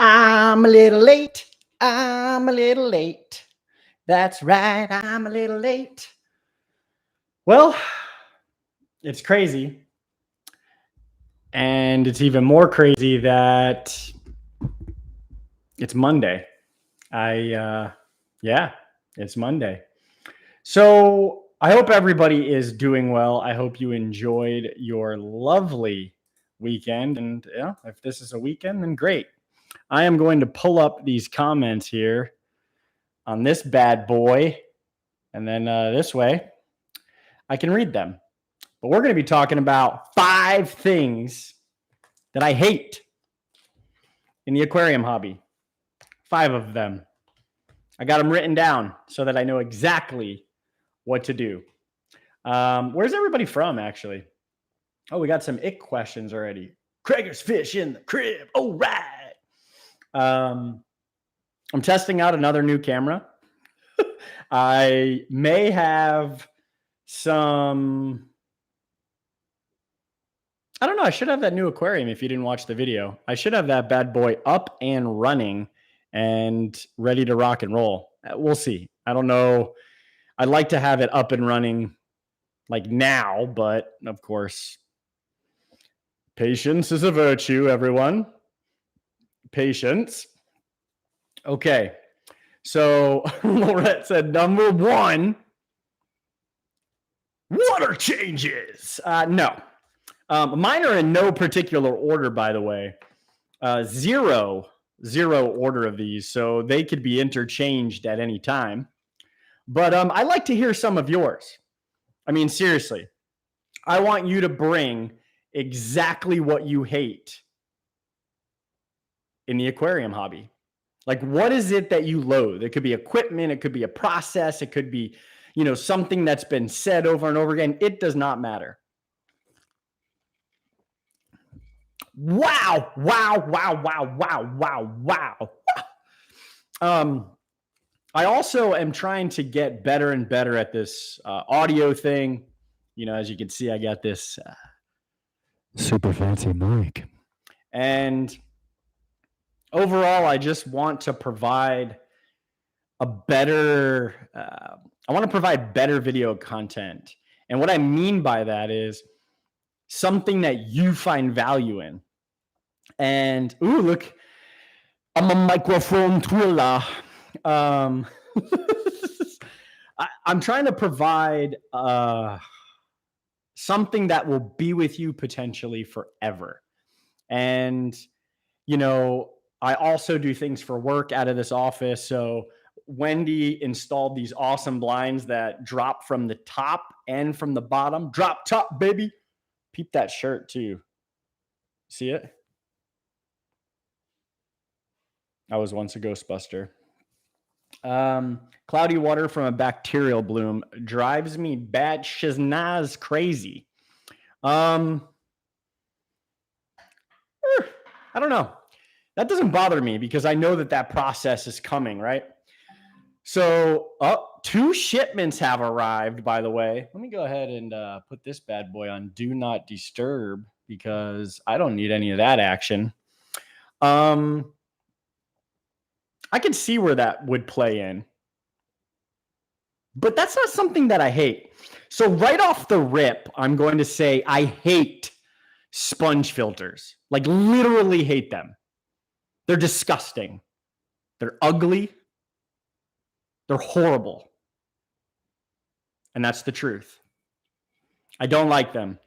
I'm a little late. I'm a little late. That's right. I'm a little late. Well, it's crazy. And it's even more crazy that it's Monday. It's Monday. So I hope everybody is doing well. I hope you enjoyed your lovely weekend. And yeah, if this is a weekend, then great. I am going to pull up these comments here on this bad boy. And then this way, I can read them. But we're going to be talking about 5 things that I hate in the aquarium hobby. 5 of them. I got them written down so that I know exactly what to do. Where's everybody from, actually? Oh, we got some ick questions already. Krager's fish in the crib. All right. I'm testing out another new camera. I may have some... I don't know. I should have that new aquarium if you didn't watch the video. I should have that bad boy up and running and ready to rock and roll. We'll see. I don't know. I'd like to have it up and running like now, but of course, patience is a virtue, everyone. Patience. Okay. So Lorette said, number 1, water changes. No. Mine are in no particular order, by the way. Zero order of these, so they could be interchanged at any time. But I like to hear some of yours. I mean, seriously, I want you to bring exactly what you hate in the aquarium hobby. Like, what is it that you loathe? It could be equipment, it could be a process, it could be, something that's been said over and over again. It does not matter. Wow. I also am trying to get better and better at this audio thing. As you can see, I got this super fancy mic. And overall, I just want to provide better video content. And what I mean by that is something that you find value in. And, ooh, look, I'm a microphone twirler. I'm trying to provide something that will be with you potentially forever. And, I also do things for work out of this office. So Wendy installed these awesome blinds that drop from the top and from the bottom. Drop top, baby. Peep that shirt too. See it? I was once a Ghostbuster. Cloudy water from a bacterial bloom drives me bad shiznaz crazy. I don't know. That doesn't bother me because I know that process is coming, right? So, 2 shipments have arrived, by the way. Let me go ahead and put this bad boy on Do Not Disturb because I don't need any of that action. I can see where that would play in. But that's not something that I hate. So right off the rip, I'm going to say I hate sponge filters. Like, literally hate them. They're disgusting. They're ugly. They're horrible. And that's the truth. I don't like them.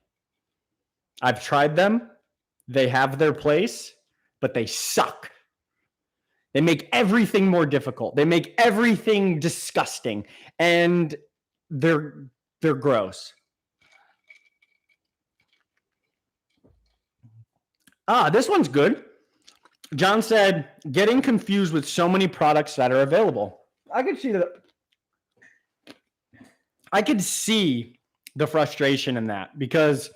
I've tried them. They have their place, but they suck. They make everything more difficult. They make everything disgusting. And they're gross. This one's good. John said, getting confused with so many products that are available. I could see that. I could see the frustration in that because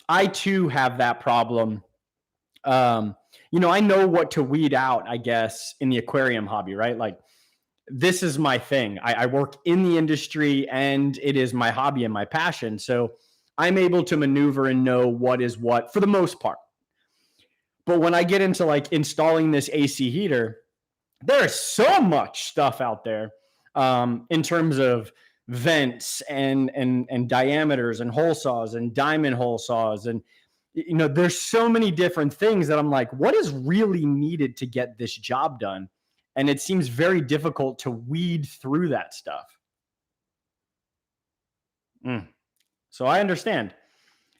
I too have that problem. I know what to weed out, I guess, in the aquarium hobby, right? Like, this is my thing. I work in the industry and it is my hobby and my passion. So I'm able to maneuver and know what is what for the most part. But when I get into like installing this AC heater, there's so much stuff out there in terms of vents and diameters and hole saws and diamond hole saws. And, you know, there's so many different things that I'm like, what is really needed to get this job done? And it seems very difficult to weed through that stuff. So I understand.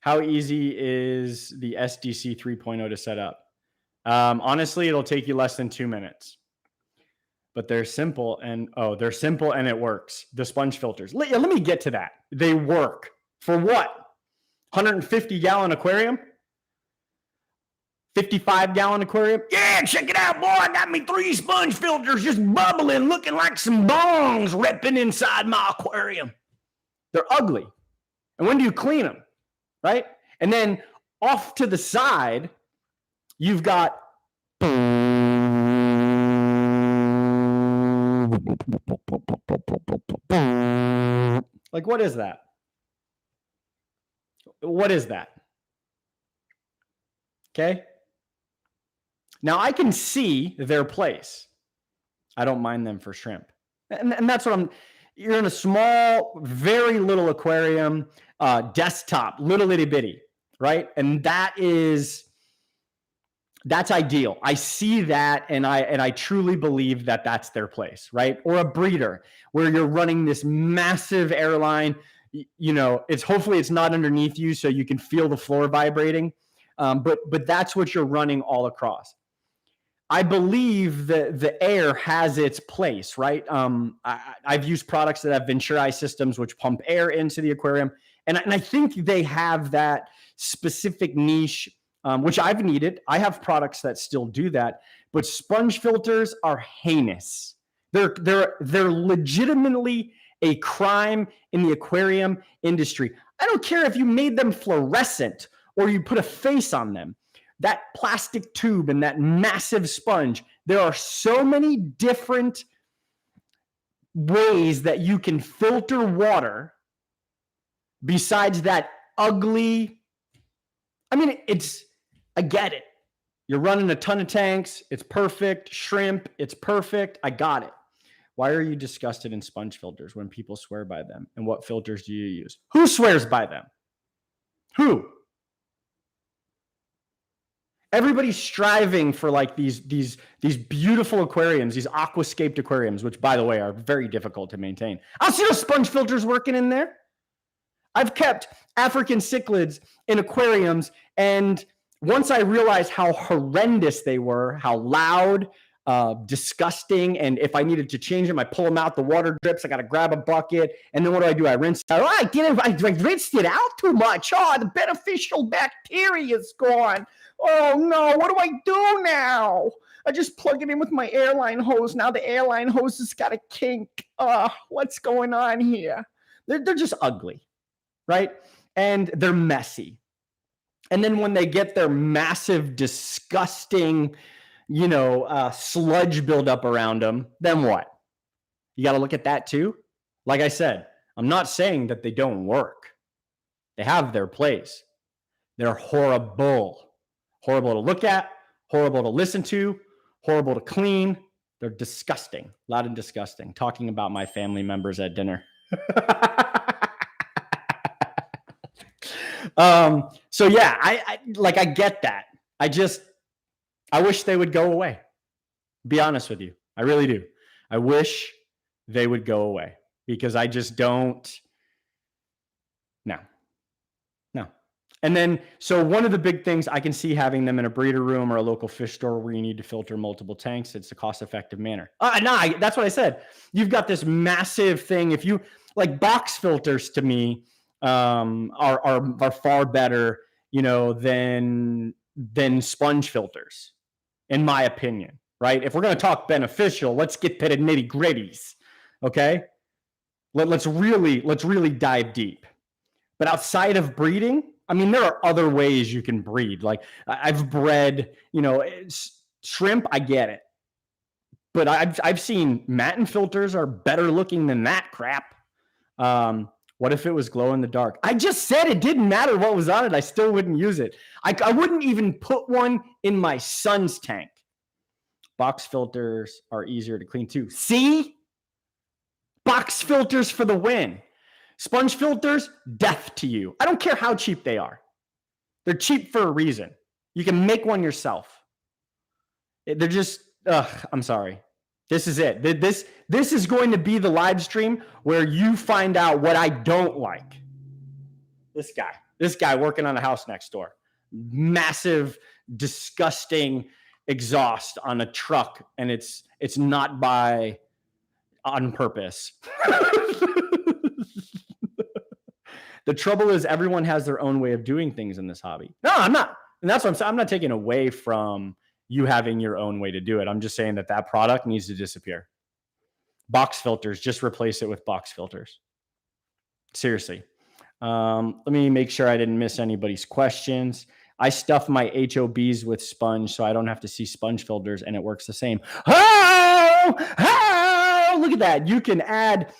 How easy is the SDC 3.0 to set up? Honestly, it'll take you less than 2 minutes. But they're simple and it works. The sponge filters. Let me get to that. They work. For what? 150-gallon aquarium? 55-gallon aquarium? Yeah, check it out, boy. I got me 3 sponge filters just bubbling, looking like some bongs repping inside my aquarium. They're ugly. And when do you clean them? Right? And then off to the side, you've got like, what is that? What is that? Okay. Now I can see their place. I don't mind them for shrimp. And that's what you're in a small, very little aquarium, desktop, little itty bitty, right? And that's ideal. I see that, and I truly believe that that's their place, right? Or a breeder where you're running this massive airline. You know, hopefully it's not underneath you, so you can feel the floor vibrating. But that's what you're running all across. I believe that the air has its place, right? I've used products that have Venturi systems which pump air into the aquarium, and I think they have that specific niche, which I've needed. I have products that still do that, but sponge filters are heinous. They're legitimately a crime in the aquarium industry. I don't care if you made them fluorescent or you put a face on them. That plastic tube and that massive sponge, there are so many different ways that you can filter water besides that ugly. I mean, I get it. You're running a ton of tanks. It's perfect. Shrimp, it's perfect. I got it. Why are you disgusted in sponge filters when people swear by them? And what filters do you use? Who swears by them? Who? Everybody's striving for like these beautiful aquariums, these aquascaped aquariums, which, by the way, are very difficult to maintain. I'll see those sponge filters working in there. I've kept African cichlids in aquariums, and once I realized how horrendous they were, how loud, disgusting, and if I needed to change them, I pull them out, the water drips, I got to grab a bucket, and then what do? I rinse it out. Oh, I rinsed it out too much. Oh, the beneficial bacteria is gone. Oh no, what do I do now? I just plug it in with my airline hose. Now the airline hose has got a kink. What's going on here? They're just ugly, right? And they're messy. And then when they get their massive, disgusting, sludge buildup around them, then what? You got to look at that too. Like I said, I'm not saying that they don't work. They have their place. They're horrible. Horrible to look at, horrible to listen to, horrible to clean. They're disgusting, loud and disgusting. Talking about my family members at dinner. So yeah, I get that. I wish they would go away. Be honest with you. I really do. I wish they would go away because I just don't. No. And then, so one of the big things I can see having them in a breeder room or a local fish store where you need to filter multiple tanks, it's a cost-effective manner. That's what I said. You've got this massive thing. If you like box filters, to me, are far better, than sponge filters, in my opinion. Right? If we're going to talk beneficial, let's get to the nitty-gritties. Okay? Let's really dive deep. But outside of breeding, I mean, there are other ways you can breed. Like I've bred, shrimp. I get it, but I've seen matin filters are better looking than that crap. What if it was glow in the dark? I just said it didn't matter what was on it. I still wouldn't use it. I wouldn't even put one in my son's tank. Box filters are easier to clean too. See? Box filters for the win. Sponge filters, death to you. I don't care how cheap they are. They're cheap for a reason. You can make one yourself. They're just, I'm sorry. This is it. This is going to be the live stream where you find out what I don't like. This guy working on a house next door. Massive, disgusting exhaust on a truck, and it's not on purpose. The trouble is everyone has their own way of doing things in this hobby. No, I'm not. And that's what I'm saying. I'm not taking away from you having your own way to do it. I'm just saying that product needs to disappear. Box filters, just replace it with box filters. Seriously. Let me make sure I didn't miss anybody's questions. I stuff my HOBs with sponge so I don't have to see sponge filters, and it works the same. Oh, look at that. You can add,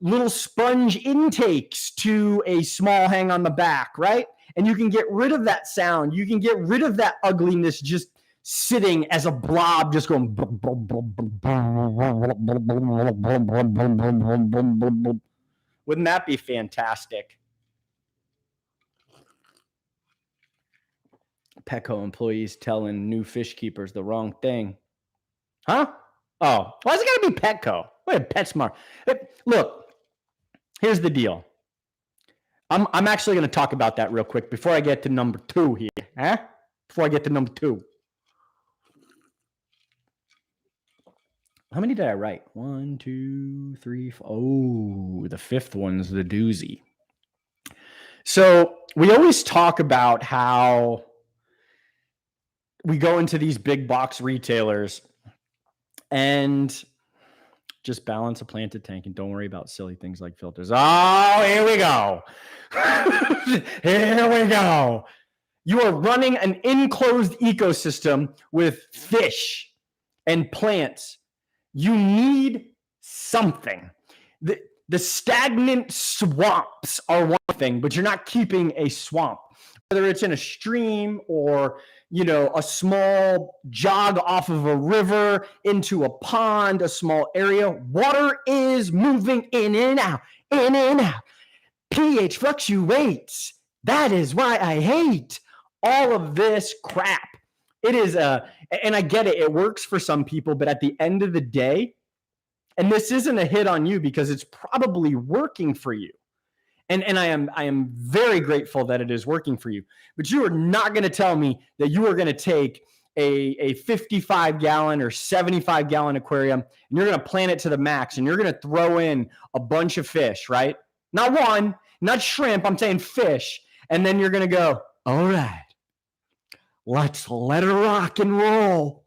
little sponge intakes to a small hang on the back, right? And you can get rid of that sound. You can get rid of that ugliness just sitting as a blob, just going. Wouldn't that be fantastic? Petco employees telling new fish keepers the wrong thing. Huh? Oh, why is it got to be Petco? What a PetSmart. Look, here's the deal. I'm actually going to talk about that real quick before I get to number 2 here. Huh? Before I get to number 2. How many did I write? 1, 2, 3, 4. Oh, the 5th one's the doozy. So we always talk about how we go into these big box retailers and just balance a planted tank and don't worry about silly things like filters. Oh, here we go. Here we go. You are running an enclosed ecosystem with fish and plants. You need something. The stagnant swamps are one thing, but you're not keeping a swamp. Whether it's in a stream or, a small jog off of a river into a pond, a small area, water is moving in and out, in and out. pH fluctuates. That is why I hate all of this crap. It is and I get it. It works for some people, but at the end of the day, and this isn't a hit on you because it's probably working for you. And I am very grateful that it is working for you. But you are not going to tell me that you are going to take a 55-gallon or 75-gallon aquarium and you're going to plant it to the max and you're going to throw in a bunch of fish, right? Not one, not shrimp. I'm saying fish. And then you're going to go, all right, let's let it rock and roll.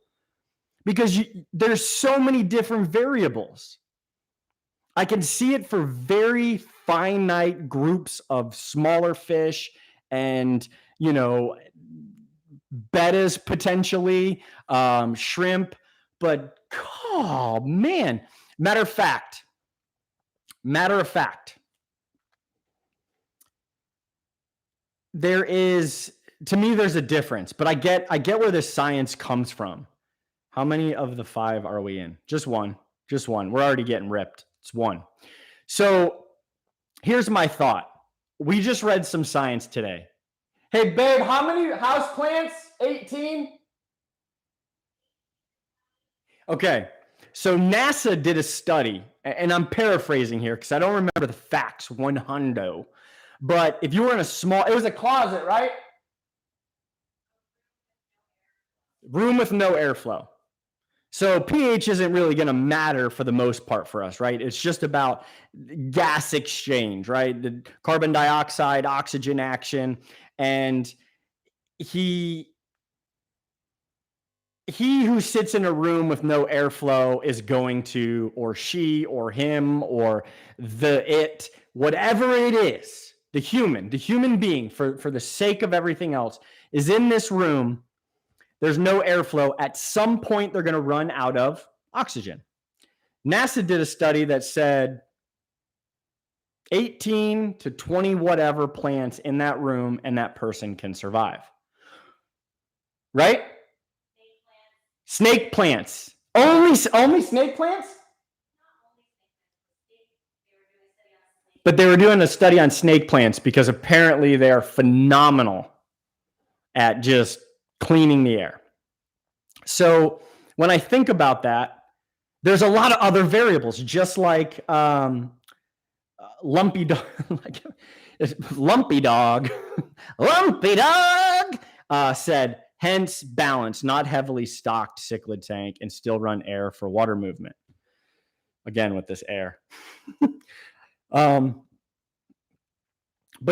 Because there's so many different variables. I can see it for very finite groups of smaller fish and, bettas potentially, shrimp. But, oh, man. Matter of fact, there's a difference. But I get where the science comes from. How many of the 5 are we in? Just one. We're already getting ripped. It's 1. So here's my thought. We just read some science today. Hey, babe, how many house plants? 18? Okay. So NASA did a study, and I'm paraphrasing here because I don't remember the facts 100. But if you were in it was a closet, right? Room with no airflow. So pH isn't really going to matter for the most part for us, right? It's just about gas exchange, right? The carbon dioxide, oxygen action. And he who sits in a room with no airflow is going to, or she or him or whatever it is, the human being, for the sake of everything else, is in this room. There's no airflow. At some point, they're going to run out of oxygen. NASA did a study that said 18 to 20 whatever plants in that room, and that person can survive. Right? Snake plants. Only snake plants? But they were doing a study on snake plants because apparently they are phenomenal at just cleaning the air. So when I think about that, there's a lot of other variables, just like lumpy dog, lumpy dog said, hence balance, not heavily stocked cichlid tank and still run air for water movement. Again, with this air. But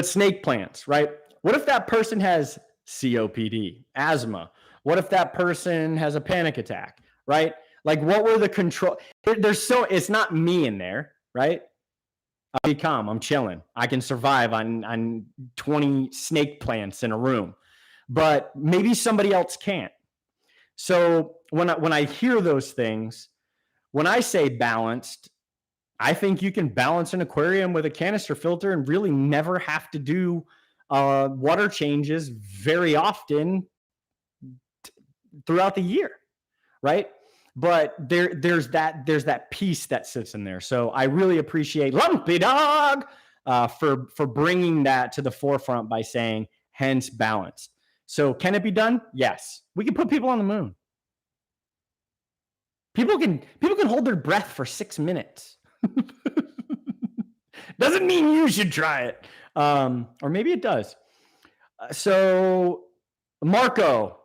snake plants, right? What if that person has COPD, asthma? What if that person has a panic attack, right? Like, what were the control? It's not me in there, right? I'll be calm. I'm chilling. I can survive on 20 snake plants in a room, but maybe somebody else can't. So when I hear those things, when I say balanced, I think you can balance an aquarium with a canister filter and really never have to do water changes very often throughout the year, right? But there's that piece that sits in there. So I really appreciate Lumpy Dog for bringing that to the forefront by saying hence balanced. So can it be done? Yes. We can put people on the moon. People can hold their breath for 6 minutes. Doesn't mean you should try it. Or maybe it does. So Marco,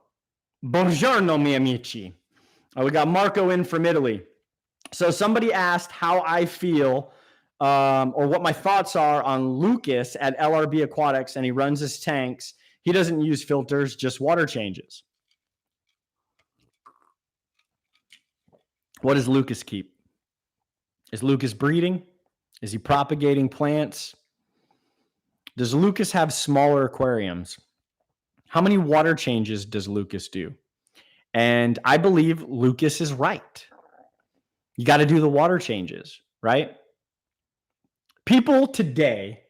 buongiorno, miei amici. We got Marco in from Italy. So somebody asked how I feel or what my thoughts are on Lucas at LRB Aquatics, and he runs his tanks. He doesn't use filters, just water changes. What does Lucas keep? Is Lucas breeding? Is he propagating plants? Does Lucas have smaller aquariums? How many water changes does Lucas do? And I believe Lucas is right. You got to do the water changes, right? People today,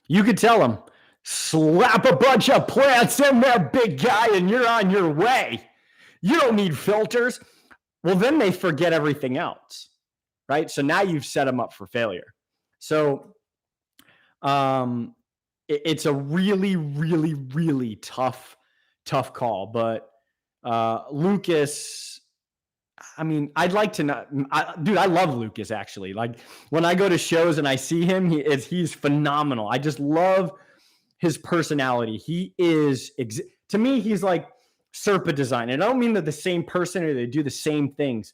you could tell them, slap a bunch of plants in there, big guy, and you're on your way. You don't need filters. Well, then they forget everything else, right? So now you've set them up for failure. So it's a really, really, really tough call. But Lucas, I mean, I'd like to not, dude, I love Lucas actually. Like when I go to shows and I see him, he's phenomenal. I just love his personality. He is, to me, he's like Serpa Design. And I don't mean they're the same person or they do the same things.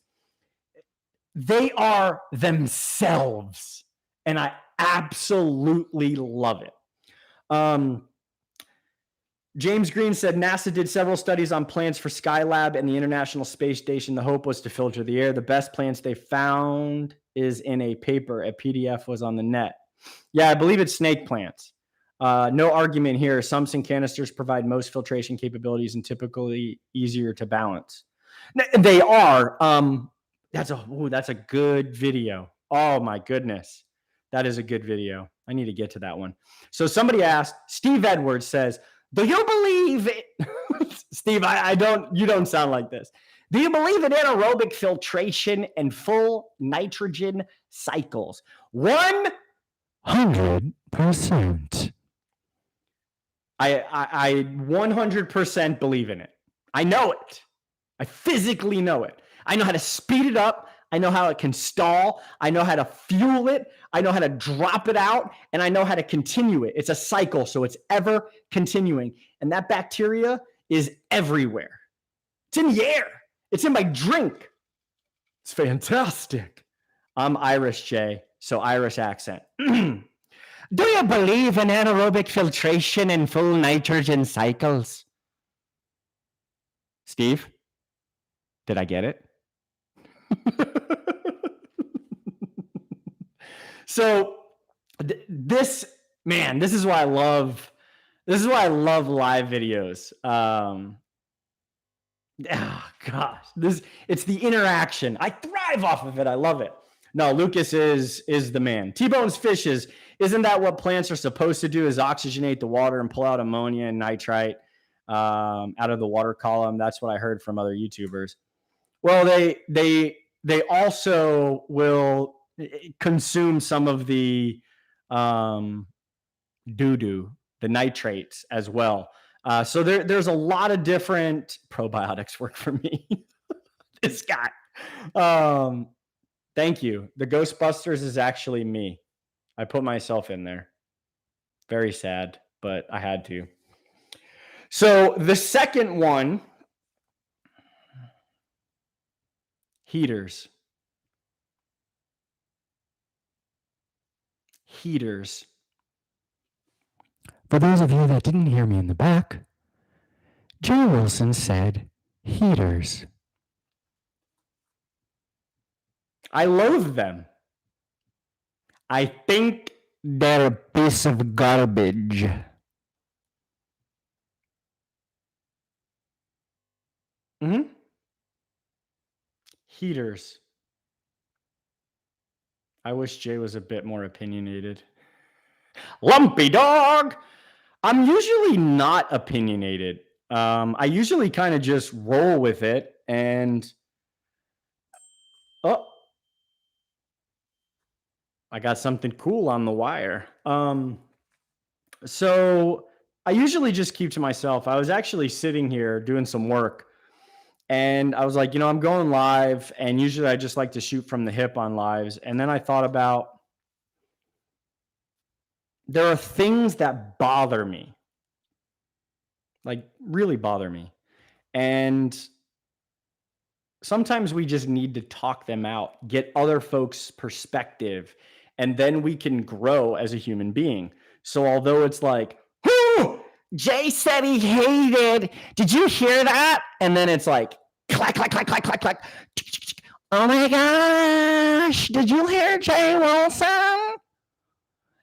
They are themselves. And I absolutely love it. James Green said NASA did several studies on plants for Skylab and the International Space Station. The hope was to filter the air. The best plants they found is in a paper. A PDF was on the net. Yeah, I believe it's snake plants. No argument here. Sumps and canisters provide most filtration capabilities and typically easier to balance. They are. That's a good video. Oh my goodness. That is a good video. I need to get to that one. So somebody asked, Steve Edwards says, do you believe it? Steve, you don't sound like this. Do you believe in anaerobic filtration and full nitrogen cycles? 100%. I 100% believe in it. I know it. I physically know it. I know how to speed it up. I know how it can stall. I know how to fuel it. I know how to drop it out, and I know how to continue it. It's a cycle, so it's ever continuing. And that bacteria is everywhere. It's in the air. It's in my drink. It's fantastic. I'm Irish, Jay, so Irish accent. Do you believe in anaerobic filtration and full nitrogen cycles? Steve, did I get it? So this is why I love live videos. Oh gosh, it's the interaction. I thrive off of it. I love it. No, Lucas is the man. T-Bone's Fishes. Isn't that what plants are supposed to do? Is oxygenate the water and pull out ammonia and nitrite out of the water column? That's what I heard from other YouTubers. Well, they also will consume some of the doo-doo, the nitrates as well. So there's a lot of different probiotics work for me. This guy. Thank you. The Ghostbusters is actually me. I put myself in there. Very sad, but I had to. So the second one, heaters. Heaters. For those of you that didn't hear me in the back, Jay Wilson said heaters. I loathe them. I think they're a piece of garbage. Heaters. I wish Jay was a bit more opinionated. Lumpy dog. I'm usually not opinionated. I usually kind of just roll with it and I got something cool on the wire. So I usually just keep to myself. I was actually sitting here doing some work and I was like, I'm going live and usually I just like to shoot from the hip on lives. And then I thought about there are things that bother me, like really bother me. And sometimes we just need to talk them out, get other folks' perspective, and then we can grow as a human being. So although it's like, Jay said he hated, did you hear that? And then it's like, clack, clack, clack, clack, clack, clack. Oh my gosh, did you hear Jay Wilson?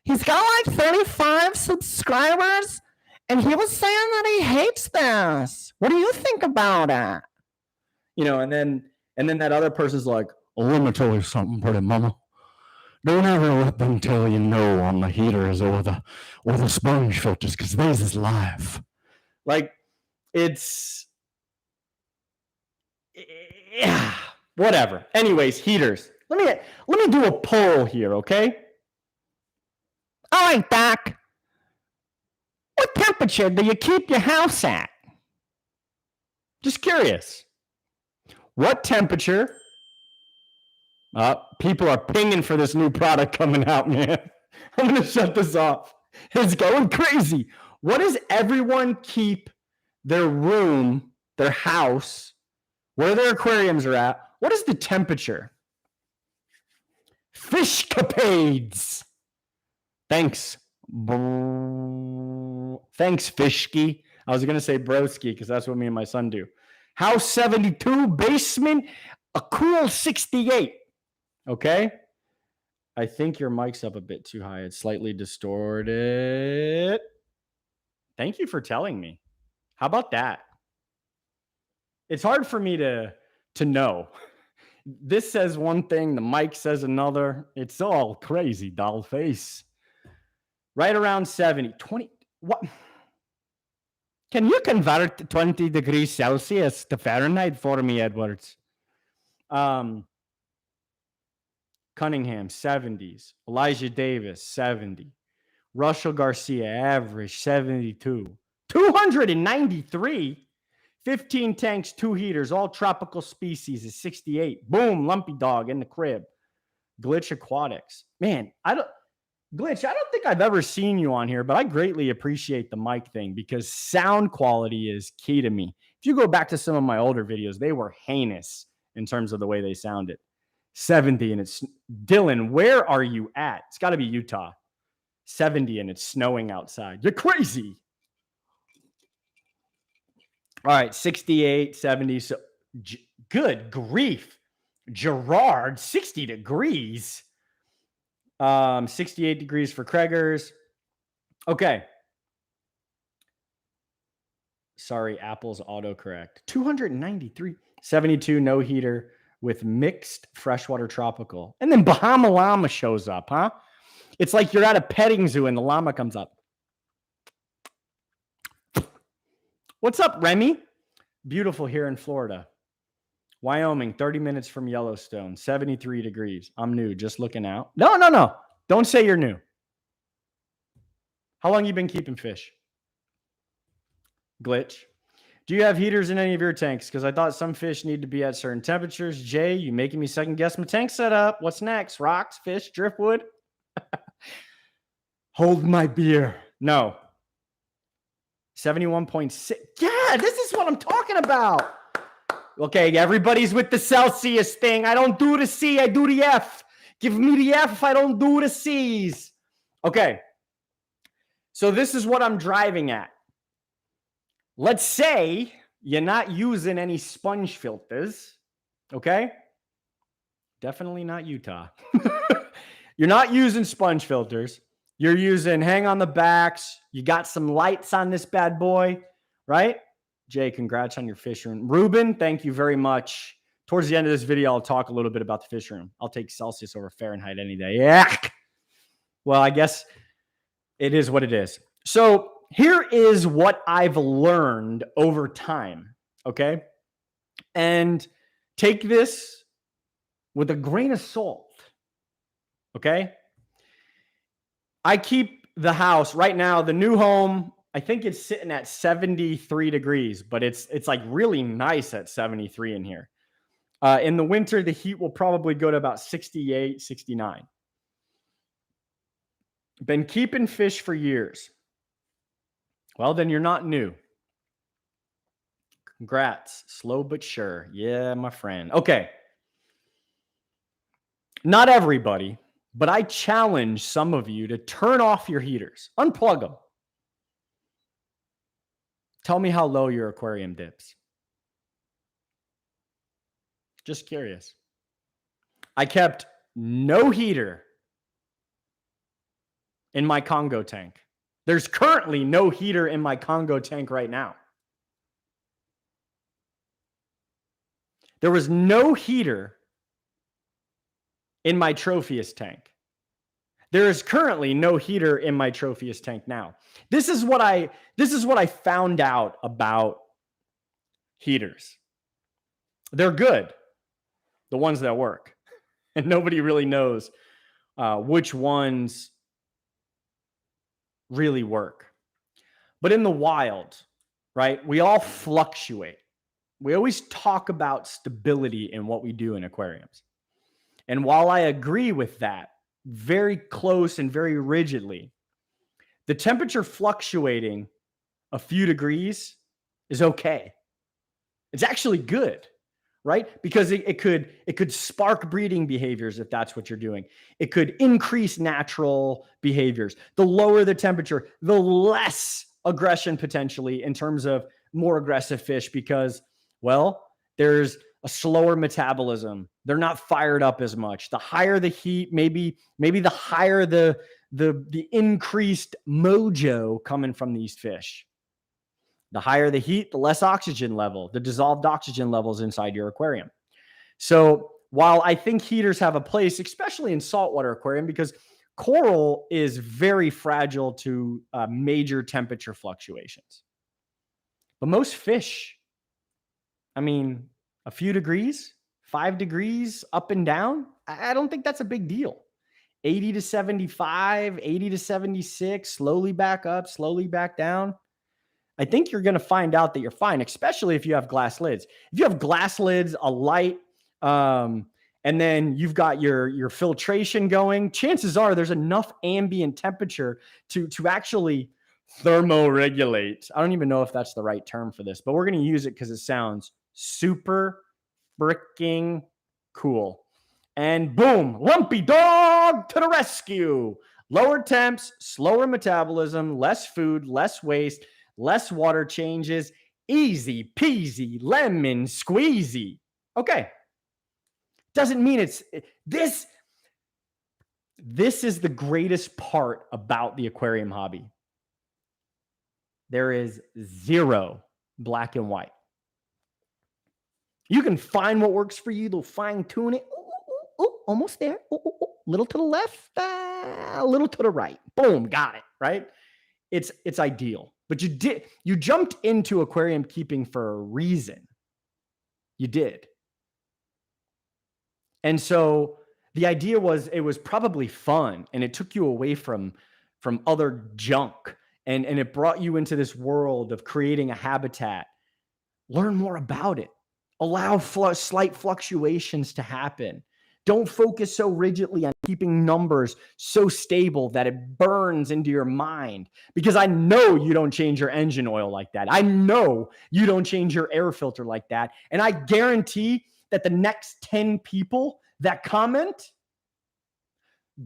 He's got like 35 subscribers, and he was saying that he hates this. What do you think about it? And then that other person's like, oh, let me tell you something, pretty mama. Don't ever let them tell you no on the heaters or the sponge filters, because theirs is live. Like, it's whatever. Anyways, heaters. Let me do a poll here, okay? All right, Doc. What temperature do you keep your house at? Just curious. What temperature? People are pinging for this new product coming out, man. I'm going to shut this off. It's going crazy. What does everyone keep their room, their house, where their aquariums are at? What is the temperature? Fishcapades. Thanks. Thanks, Fishky. I was going to say broski because that's what me and my son do. House 72, basement, a cool 68. Okay. I think your mic's up a bit too high. It's slightly distorted. Thank you for telling me. How about that? It's hard for me to know. This says one thing, the mic says another. It's all crazy, doll face. Right around 70. 20. What? Can you convert 20 degrees Celsius to Fahrenheit for me, Edwards? Cunningham, 70s. Elijah Davis, 70. Russell Garcia, average, 72. 293. 15 tanks, 2 heaters, all tropical species is 68. Boom, Lumpy Dog in the crib. Glitch Aquatics. Man, Glitch, I don't think I've ever seen you on here, but I greatly appreciate the mic thing because sound quality is key to me. If you go back to some of my older videos, they were heinous in terms of the way they sounded. 70 and it's Dylan, where are you at? It's got to be Utah. 70 and it's snowing outside. You're crazy. All right, 68, 70. So good grief. Gerard, 60 degrees. 68 degrees for Kreger's. Okay. Sorry, Apple's autocorrect. 293. 72, no heater. with mixed freshwater tropical. And then Bahama llama shows up, huh? It's like you're at a petting zoo and the llama comes up. What's up, Remy? Beautiful here in Florida. Wyoming, 30 minutes from Yellowstone, 73 degrees. I'm new, just looking out. No. Don't say you're new. How long you been keeping fish? Glitch. Do you have heaters in any of your tanks? Because I thought some fish need to be at certain temperatures. Jay, you making me second guess my tank setup. What's next? Rocks, fish, driftwood? Hold my beer. No. 71.6. Yeah, this is what I'm talking about. Okay, everybody's with the Celsius thing. I don't do the C, I do the F. Give me the F, I don't do the C's. Okay. So this is what I'm driving at. Let's say you're not using any sponge filters, okay? Definitely not Utah. You're not using sponge filters. You're using hang on the backs. You got some lights on this bad boy, right? Jay, congrats on your fish room. Ruben, thank you very much. Towards the end of this video, I'll talk a little bit about the fish room. I'll take Celsius over Fahrenheit any day. Yeah. Well, I guess it is what it is. So here is what I've learned over time, okay? And take this with a grain of salt, okay? I keep the house right now, the new home, I think it's sitting at 73 degrees, but it's like really nice at 73 in here. In the winter, the heat will probably go to about 68, 69. Been keeping fish for years. Well, then you're not new. Congrats. Slow but sure. Yeah, my friend. Okay. Not everybody, but I challenge some of you to turn off your heaters. Unplug them. Tell me how low your aquarium dips. Just curious. I kept no heater in my Congo tank. There's currently no heater in my Congo tank right now. There was no heater in my Tropheus tank. There is currently no heater in my Tropheus tank now. This is what I found out about heaters. They're good, the ones that work. And nobody really knows which ones really work. But in the wild, right, we all fluctuate. We always talk about stability in what we do in aquariums. And while I agree with that very close and very rigidly, the temperature fluctuating a few degrees is okay. It's actually good, right? Because it could spark breeding behaviors if that's what you're doing. It could increase natural behaviors. The lower the temperature, the less aggression potentially in terms of more aggressive fish because, well, there's a slower metabolism. They're not fired up as much. The higher the heat, maybe the higher the increased mojo coming from these fish. The higher the heat, the less oxygen level, the dissolved oxygen levels inside your aquarium. So while I think heaters have a place, especially in saltwater aquarium, because coral is very fragile to major temperature fluctuations. But most fish, I mean, a few degrees, 5 degrees up and down, I don't think that's a big deal. 80 to 75, 80 to 76, slowly back up, slowly back down. I think you're going to find out that you're fine, especially if you have glass lids. If you have glass lids, a light, and then you've got your filtration going, chances are there's enough ambient temperature to actually thermoregulate. I don't even know if that's the right term for this, but we're going to use it because it sounds super freaking cool. And boom, lumpy dog to the rescue. Lower temps, slower metabolism, less food, less waste, less water changes, easy peasy, lemon squeezy. Okay. Doesn't mean it's this. This is the greatest part about the aquarium hobby. There is zero black and white. You can find what works for you. They'll fine tune it. Ooh, almost there. Little to the left, a little to the right. Boom, got it, right? It's ideal. But you jumped into aquarium keeping for a reason. You did. And so the idea was it was probably fun, and it took you away from other junk, and it brought you into this world of creating a habitat. Learn more about it. Allow slight fluctuations to happen. Don't focus so rigidly on keeping numbers so stable that it burns into your mind. Because I know you don't change your engine oil like that. I know you don't change your air filter like that. And I guarantee that the next 10 people that comment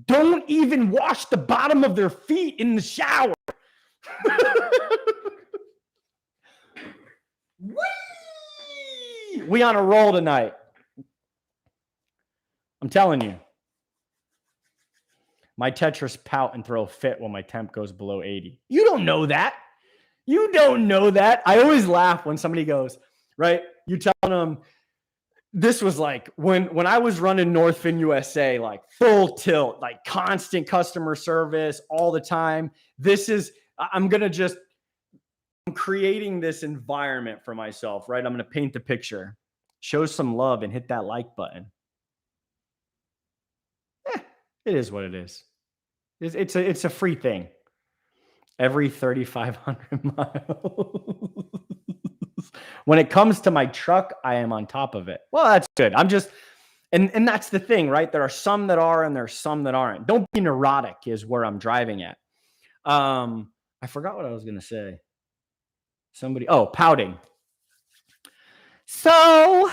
don't even wash the bottom of their feet in the shower. We on a roll tonight. I'm telling you. My Tetris pout and throw a fit when my temp goes below 80. You don't know that. You don't know that. I always laugh when somebody goes, right? You're telling them, this was like when I was running Northfin USA, like full tilt, like constant customer service all the time. I'm creating this environment for myself, right? I'm going to paint the picture, show some love, and hit that like button. It is what it is. It's a free thing. Every 3,500 miles. When it comes to my truck, I am on top of it. Well, that's good. And that's the thing, right? There are some that are, and there's some that aren't. Don't be neurotic is where I'm driving at. I forgot what I was going to say. Pouting. So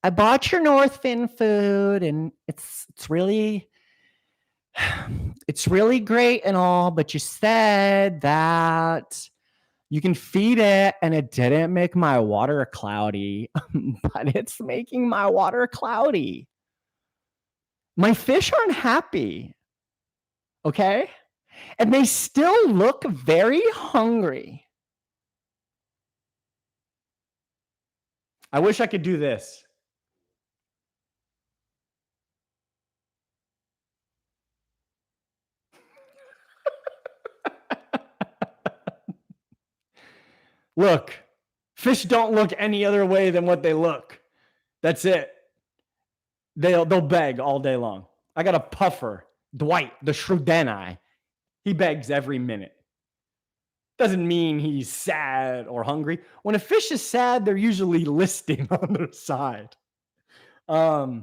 I bought your Northfin food, and it's really great and all, but you said that you can feed it and it didn't make my water cloudy, but it's making my water cloudy. My fish aren't happy. Okay? And they still look very hungry. I wish I could do this. Look, fish don't look any other way than what they look. That's it. They'll beg all day long. I got a puffer, Dwight, the Shrewdeni. He begs every minute. Doesn't mean he's sad or hungry. When a fish is sad, they're usually listing on their side. I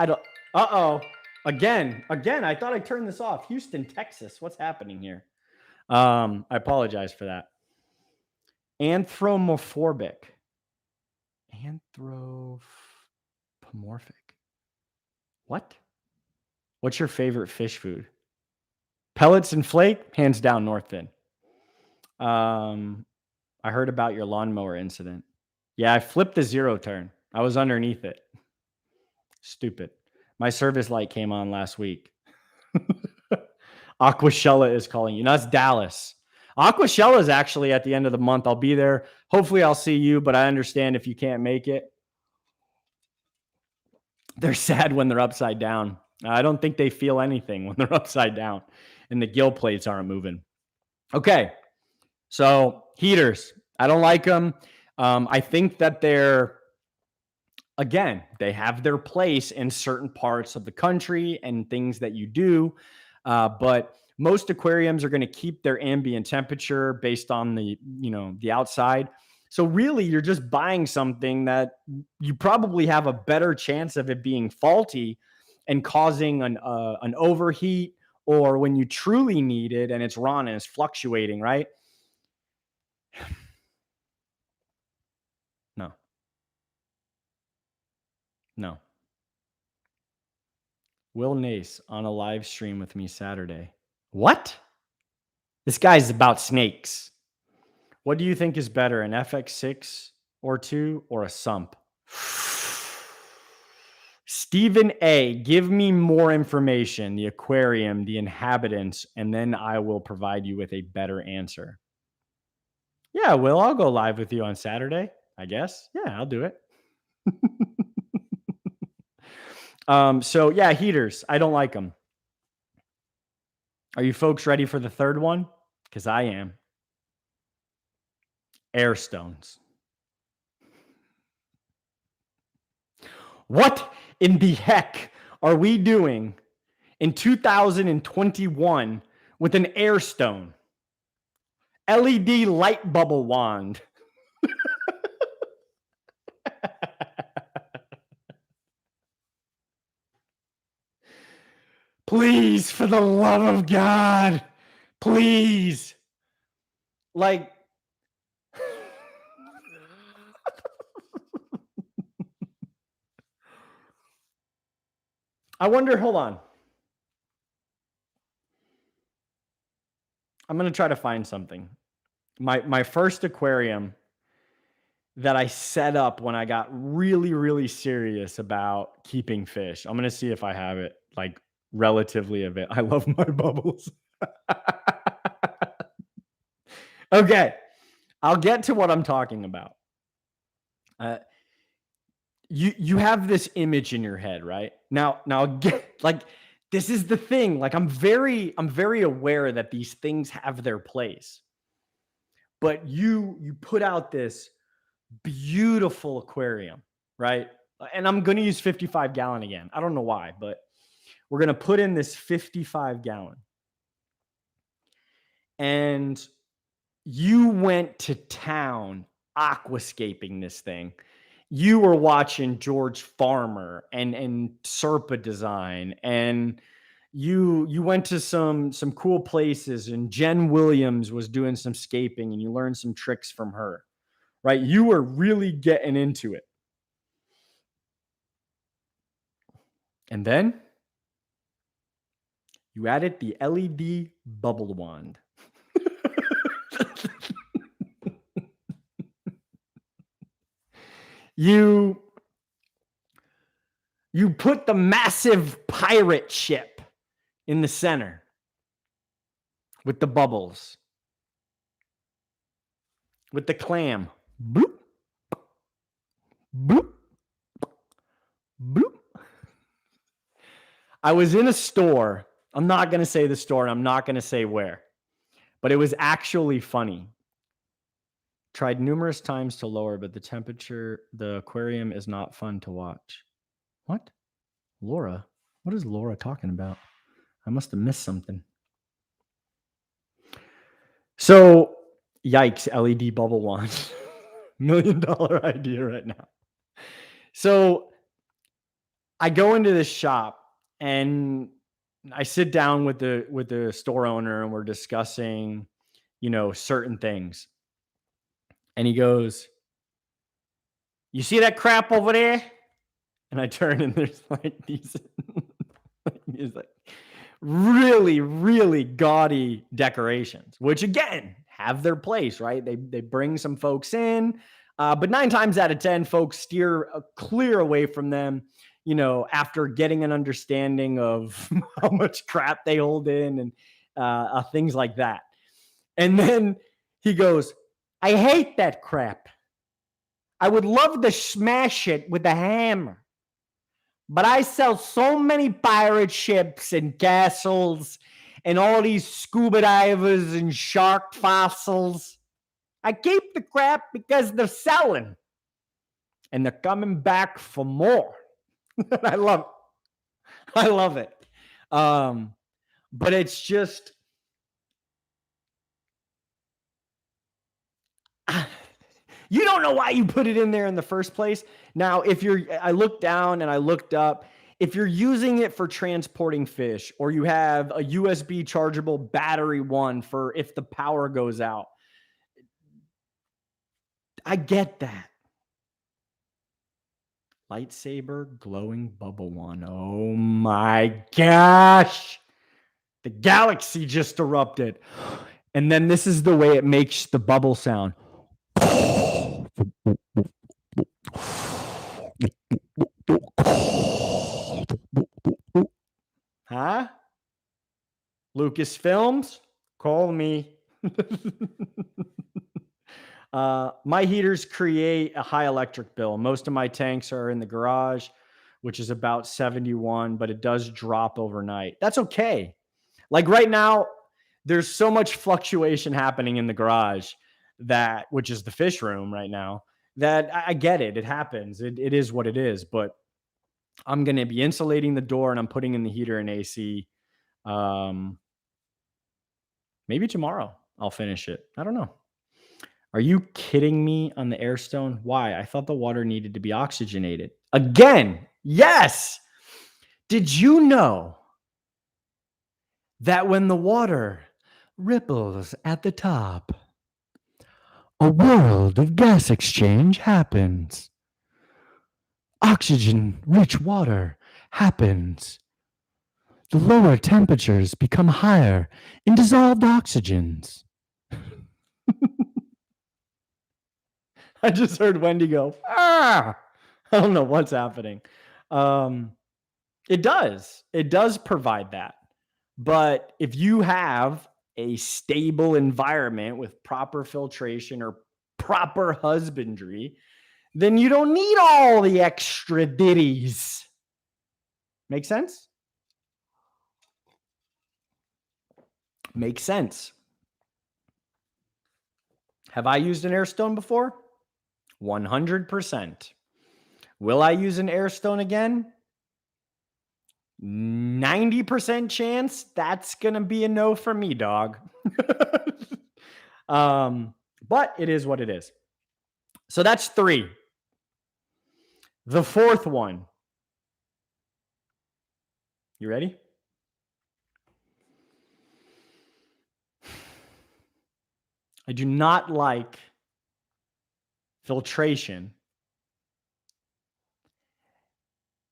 don't. Again, I thought I turned this off. Houston, Texas. What's happening here? I apologize for that. Anthropomorphic. What? What's your favorite fish food? Pellets and flake? Hands down, Northfin. I heard about your lawnmower incident. Yeah, I flipped the zero turn. I was underneath it. Stupid. My service light came on last week. Aquashella is calling you. No, that's Dallas. Aquashella is actually at the end of the month. I'll be there. Hopefully I'll see you, but I understand if you can't make it. They're sad when they're upside down. I don't think they feel anything when they're upside down and the gill plates aren't moving. Okay. So heaters, I don't like them. I think that they have their place in certain parts of the country and things that you do. But most aquariums are going to keep their ambient temperature based on the outside. So really, you're just buying something that you probably have a better chance of it being faulty and causing an overheat, or when you truly need it and it's raw and it's fluctuating, right? No. Will Nace on a live stream with me Saturday. What? This guy's about snakes. What do you think is better, an FX6 or 2 or a sump? Stephen A., give me more information, the aquarium, the inhabitants, and then I will provide you with a better answer. Yeah, Will, I'll go live with you on Saturday, I guess. Yeah, I'll do it. So yeah, heaters. I don't like them. Are you folks ready for the third one? Because I am. Air stones. What in the heck are we doing in 2021 with an air stone? LED light bubble wand. Please, for the love of God, please. Like, I wonder, hold on. I'm going to try to find something. My first aquarium that I set up when I got really, really serious about keeping fish. I'm going to see if I have it, like, relatively a bit. I love my bubbles. Okay. I'll get to what I'm talking about. You have this image in your head, right? Now get, like, this is the thing. Like, I'm very aware that these things have their place. But you put out this beautiful aquarium, right? And I'm going to use 55 gallon again. I don't know why, but we're going to put in this 55 gallon. And you went to town aquascaping this thing. You were watching George Farmer and Serpa Design, and you went to some cool places, and Jen Williams was doing some scaping, and you learned some tricks from her, right? You were really getting into it. And then you added the LED bubble wand. You put the massive pirate ship in the center with the bubbles, with the clam. Bloop, bloop, bloop. I was in a store. I'm not going to say the store, and I'm not going to say where, but it was actually funny. Tried numerous times to lower, but the temperature, the aquarium is not fun to watch. What? Laura? What is Laura talking about? I must have missed something. So, yikes, LED bubble wand. $1 million idea right now. So, I go into this shop and I sit down with the store owner, and we're discussing, certain things. And he goes, "You see that crap over there?" And I turn, and there's like these like really, really gaudy decorations, which again have their place, right? They bring some folks in, but 9 times out of 10, folks steer clear away from them, after getting an understanding of how much crap they hold in and things like that. And then he goes, "I hate that crap. I would love to smash it with a hammer. But I sell so many pirate ships and castles and all these scuba divers and shark fossils. I keep the crap because they're selling. And they're coming back for more." I love it. But it's just, you don't know why you put it in there in the first place. Now, I looked down and I looked up. If you're using it for transporting fish, or you have a USB chargeable battery one for if the power goes out, I get that. Lightsaber glowing bubble wand. Oh my gosh. The galaxy just erupted. And then this is the way it makes the bubble sound. Huh? Lucasfilms, call me. My heaters create a high electric bill. Most of my tanks are in the garage, which is about 71, but it does drop overnight. That's okay. Like right now, there's so much fluctuation happening in the garage which is the fish room right now, that I get it. It happens. It is what it is. But I'm going to be insulating the door and I'm putting in the heater and AC. Maybe tomorrow I'll finish it. I don't know. Are you kidding me on the Airstone? Why? I thought the water needed to be oxygenated. Again, yes. Did you know that when the water ripples at the top, a world of gas exchange happens? Oxygen-rich water happens. The lower temperatures become higher in dissolved oxygens. I just heard Wendy go, ah! I don't know what's happening. It does provide that. But if you have a stable environment with proper filtration or proper husbandry, then you don't need all the extra ditties. Make sense? Makes sense. Have I used an Airstone before? 100%. Will I use an Airstone again? 90% chance that's going to be a no for me, dog. But it is what it is. So that's 3. The 4th one. You ready? I do not like filtration.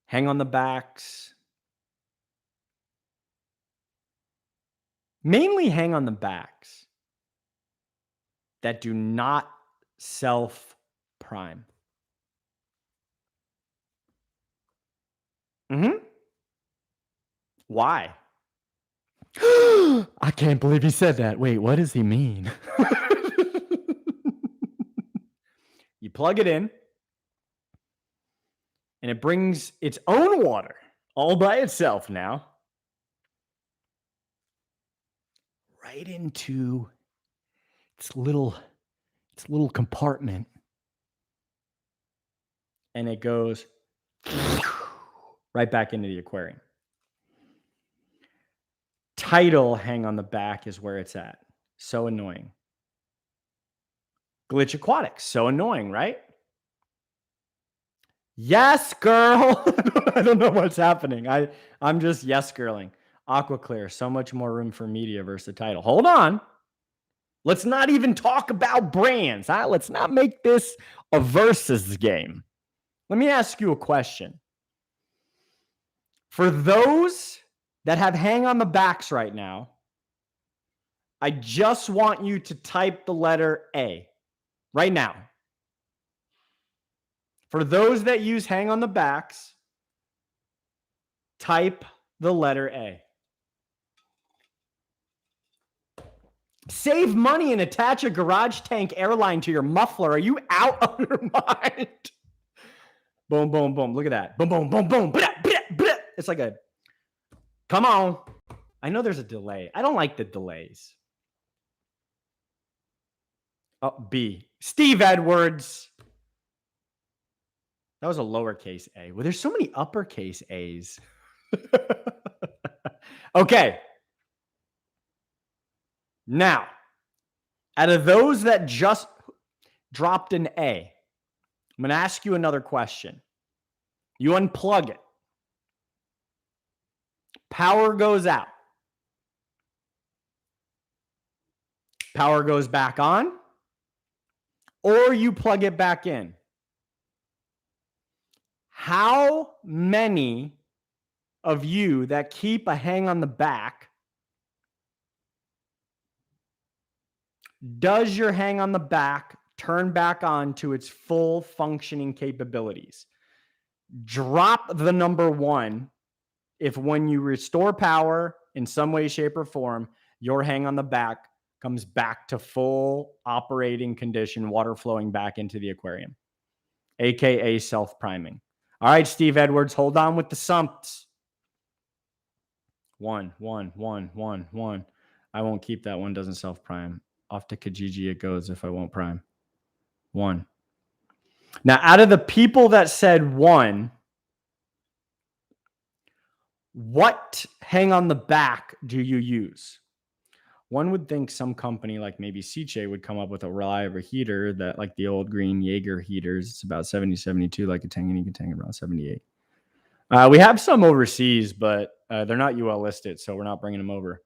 Hang on the backs. Mainly hang on the backs that do not self-prime. Why? I can't believe he said that. Wait, what does he mean? You plug it in, and it brings its own water all by itself now right into its little compartment, and it goes right back into the aquarium. Title hang on the back is where it's at. So annoying. Glitch Aquatics, so annoying, right? Yes, girl. I don't know what's happening. I'm just yes girling. Aqua Clear, so much more room for media versus the title. Hold on. Let's not even talk about brands. Huh? Let's not make this a versus game. Let me ask you a question. For those that have hang on the backs right now, I just want you to type the letter A right now. For those that use hang on the backs, type the letter A. Save money and attach a garage tank airline to your muffler. Are you out of your mind? Boom, boom, boom. Look at that. Boom, boom, boom, boom. Blah, blah, blah. It's like a, come on. I know there's a delay. I don't like the delays. Oh, B. Steve Edwards. That was a lowercase a. Well, there's so many uppercase A's. Okay. Now, out of those that just dropped an A, I'm going to ask you another question. You unplug it. Power goes out. Power goes back on. Or you plug it back in. How many of you that keep a hang on the back, does your hang on the back turn back on to its full functioning capabilities? Drop the number 1 if when you restore power in some way, shape, or form, your hang on the back comes back to full operating condition, water flowing back into the aquarium, aka self-priming. All right, Steve Edwards, hold on with the sumps. One. I won't keep that one, doesn't self-prime. Off to Kijiji it goes if I won't prime. 1. Now, out of the people that said 1, what hang on the back do you use? One would think some company like maybe Seiche would come up with a reliable heater that, like the old green Jaeger heaters, it's about 70, 72, like a Tanganyika tank around 78. We have some overseas, but they're not UL listed, so we're not bringing them over.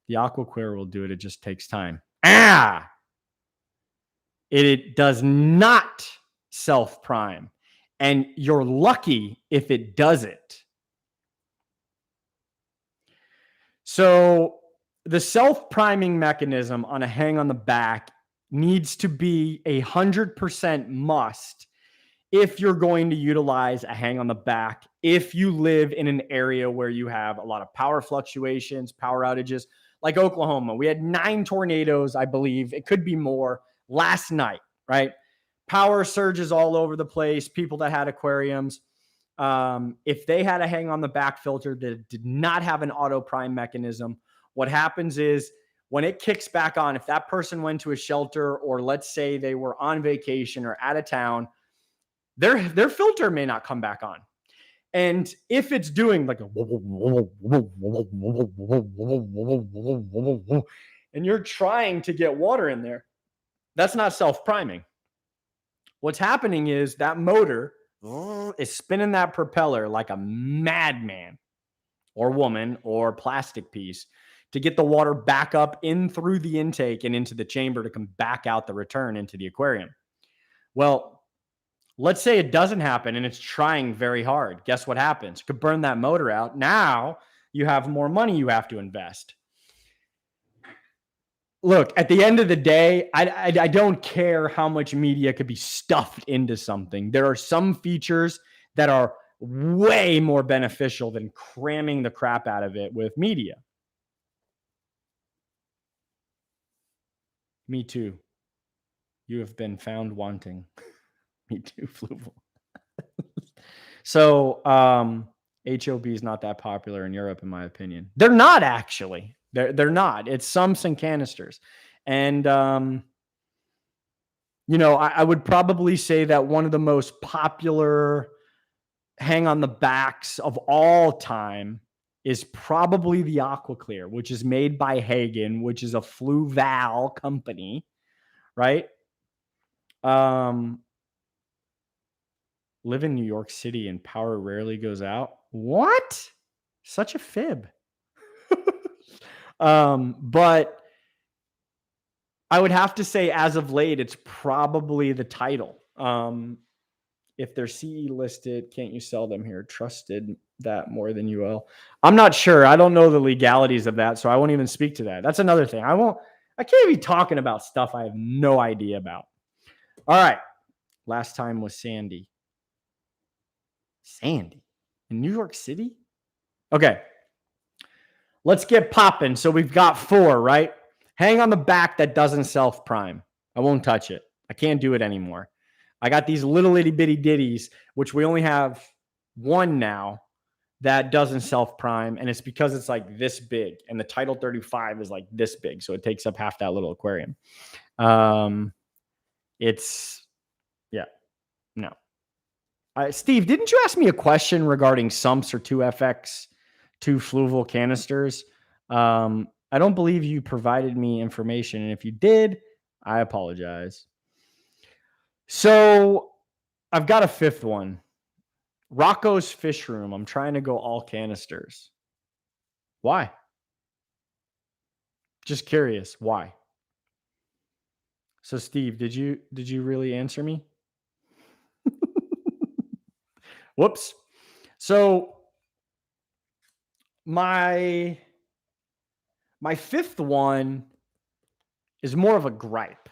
The Aquaclear will do it. It just takes time. It does not self-prime, and you're lucky if it does it. So the self-priming mechanism on a hang on the back needs to be 100% must if you're going to utilize a hang on the back, if you live in an area where you have a lot of power fluctuations, power outages, like Oklahoma. We had 9 tornadoes, I believe. It could be more last night, right? Power surges all over the place, people that had aquariums. If they had a hang on the back filter that did not have an auto prime mechanism, what happens is when it kicks back on, if that person went to a shelter, or let's say they were on vacation or out of town, their filter may not come back on. And if it's doing like a and you're trying to get water in there, that's not self-priming. What's happening is that motor is spinning that propeller like a madman or woman or plastic piece to get the water back up in through the intake and into the chamber to come back out the return into the aquarium. Well, let's say it doesn't happen and it's trying very hard. Guess what happens? You could burn that motor out. Now you have more money you have to invest. Look, at the end of the day, I don't care how much media could be stuffed into something. There are some features that are way more beneficial than cramming the crap out of it with media. Me too. You have been found wanting. Me too, Fluval. So, HOB is not that popular in Europe, in my opinion. They're not actually. They're not. It's sumps and canisters. And, you know, I would probably say that one of the most popular hang on the backs of all time is probably the Aquaclear, which is made by Hagen, which is a Fluval company, right? Live in New York City and power rarely goes out. What? Such a fib. But I would have to say, as of late, it's probably the title. If they're CE listed, can't you sell them here? Trusted that more than UL. I'm not sure. I don't know the legalities of that, so I won't even speak to that. That's another thing. I can't be talking about stuff I have no idea about. All right. Last time was Sandy. Sandy in New York City? Okay. Let's get popping. So we've got 4, right? Hang on the back that doesn't self-prime. I won't touch it. I can't do it anymore. I got these little itty bitty ditties, which we only have 1 now that doesn't self-prime. And it's because it's like this big. And the Title 35 is like this big. So it takes up half that little aquarium. No. Steve, didn't you ask me a question regarding sumps or 2FX, 2 Fluval canisters? I don't believe you provided me information. And if you did, I apologize. So I've got a 5th one. Rocco's Fish Room. I'm trying to go all canisters. Why? Just curious. Why? So Steve, did you really answer me? Whoops. So my 5th one is more of a gripe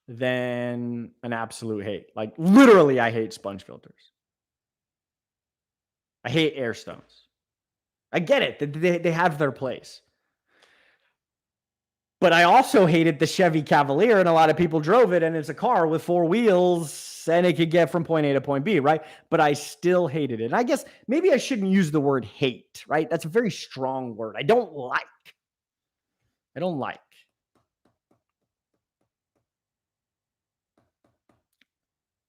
than an absolute hate. Like literally, I hate sponge filters. I hate air stones. I get it. They have their place. But I also hated the Chevy Cavalier, and a lot of people drove it, and it's a car with 4 wheels, and it could get from point A to point B, right? But I still hated it. And I guess maybe I shouldn't use the word hate, right? That's a very strong word. I don't like.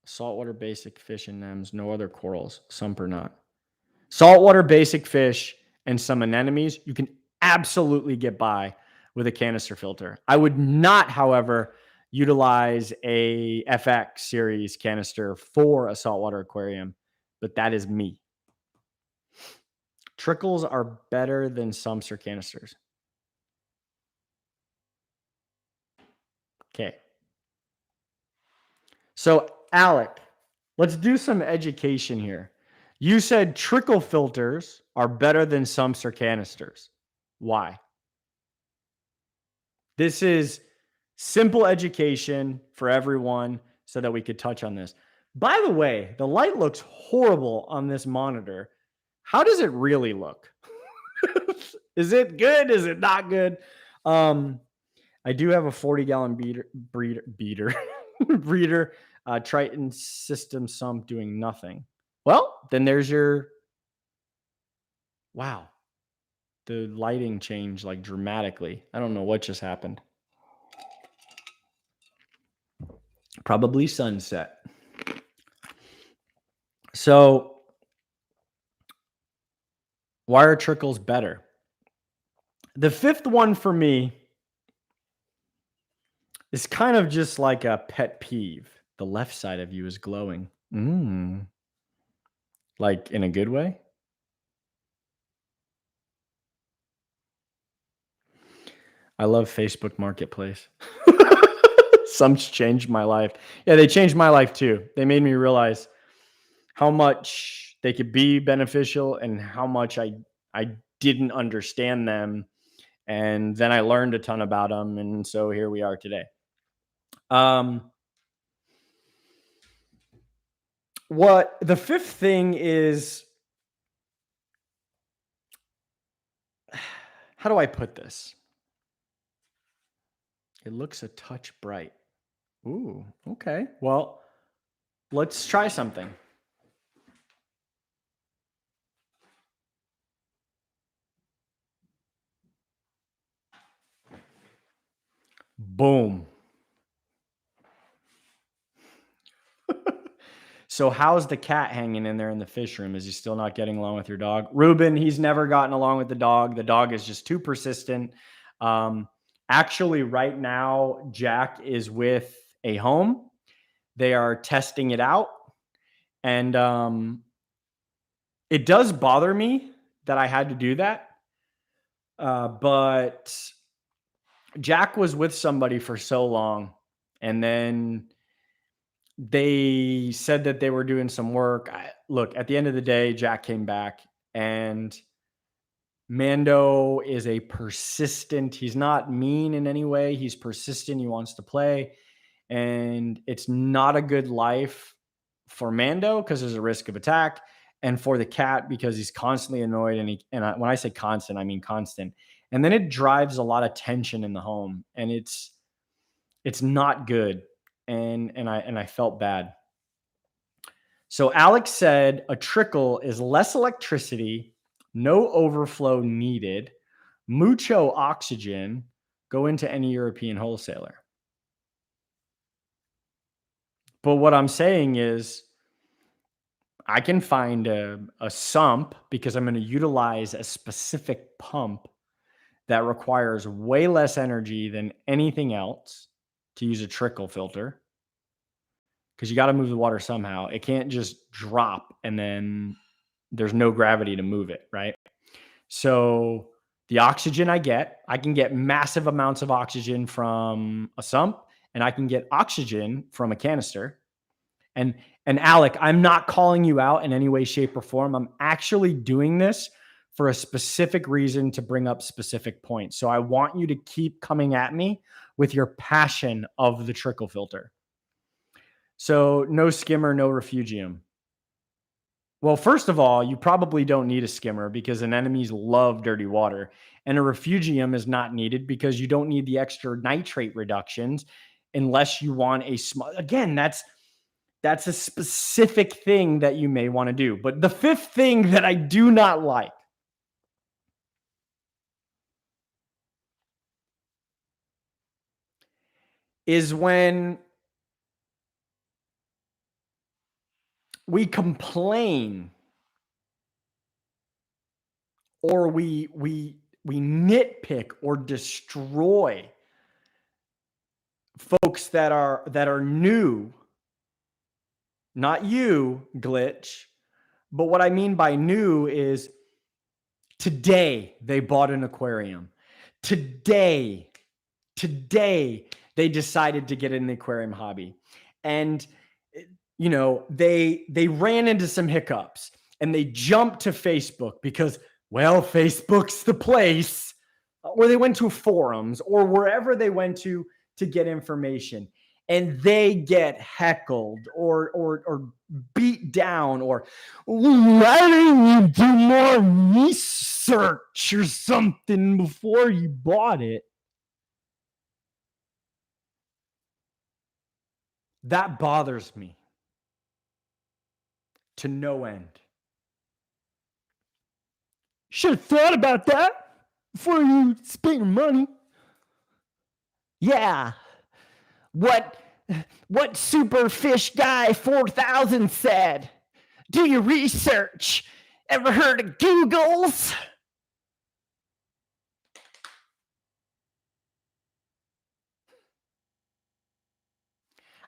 Saltwater basic fish and nems, no other corals, sumper not. Saltwater basic fish and some anemones, you can absolutely get by with a canister filter. I would not, however, utilize a FX series canister for a saltwater aquarium, but that is me. Trickles are better than sumps or canisters. Okay. So, Alec, let's do some education here. You said trickle filters are better than sumps or canisters. Why? This is simple education for everyone so that we could touch on this. By the way, the light looks horrible on this monitor. How does it really look? Is it good? Is it not good? I do have a 40-gallon breeder Triton system sump doing nothing. Well, then there's your, wow. The lighting changed like dramatically. I don't know what just happened. Probably sunset. So why are trickles better? The fifth one for me is kind of just like a pet peeve. The left side of you is glowing. Like in a good way? I love Facebook Marketplace. Sumps changed my life. Yeah, they changed my life too. They made me realize how much they could be beneficial and how much I didn't understand them. And then I learned a ton about them. And so here we are today. What the fifth thing is, how do I put this? It looks a touch bright. Ooh, okay. Well, let's try something. Boom. So how's the cat hanging in there in the fish room? Is he still not getting along with your dog? Ruben, he's never gotten along with the dog. The dog is just too persistent. Actually, right now, Jack is with a home. They are testing it out. And it does bother me that I had to do that. But Jack was with somebody for so long. And then they said that they were doing some work. Look, at the end of the day, Jack came back, and Mando is a persistent. He's not mean in any way. He's persistent. He wants to play, and it's not a good life for Mando because there's a risk of attack, and for the cat because he's constantly annoyed. And when I say constant, I mean constant. And then it drives a lot of tension in the home, and it's not good. And I felt bad. So Alex said a trickle is less electricity, no overflow needed, mucho oxygen, go into any European wholesaler. But what I'm saying is I can find a sump because I'm going to utilize a specific pump that requires way less energy than anything else to use a trickle filter, because you got to move the water somehow. It can't just drop and then there's no gravity to move it, right? So the oxygen I can get massive amounts of oxygen from a sump, and I can get oxygen from a canister. And Alec, I'm not calling you out in any way, shape, or form. I'm actually doing this for a specific reason to bring up specific points. So I want you to keep coming at me with your passion of the trickle filter. So no skimmer, no refugium. Well, first of all, you probably don't need a skimmer because anemones love dirty water. And a refugium is not needed because you don't need the extra nitrate reductions unless you want a small. Again, that's a specific thing that you may want to do. But the fifth thing that I do not like is when we complain or we nitpick or destroy folks that are new. Not you, Glitch, but what I mean by new is today they bought an aquarium. Today they decided to get in the aquarium hobby. And you know, they ran into some hiccups and they jumped to Facebook because, well, Facebook's the place, or they went to forums or wherever they went to get information, and they get heckled or beat down, or why didn't you do more research or something before you bought it? That bothers me to no end. Should have thought about that before you spent your money. Yeah. What Superfish Guy 4000 said. Do your research. Ever heard of Googles?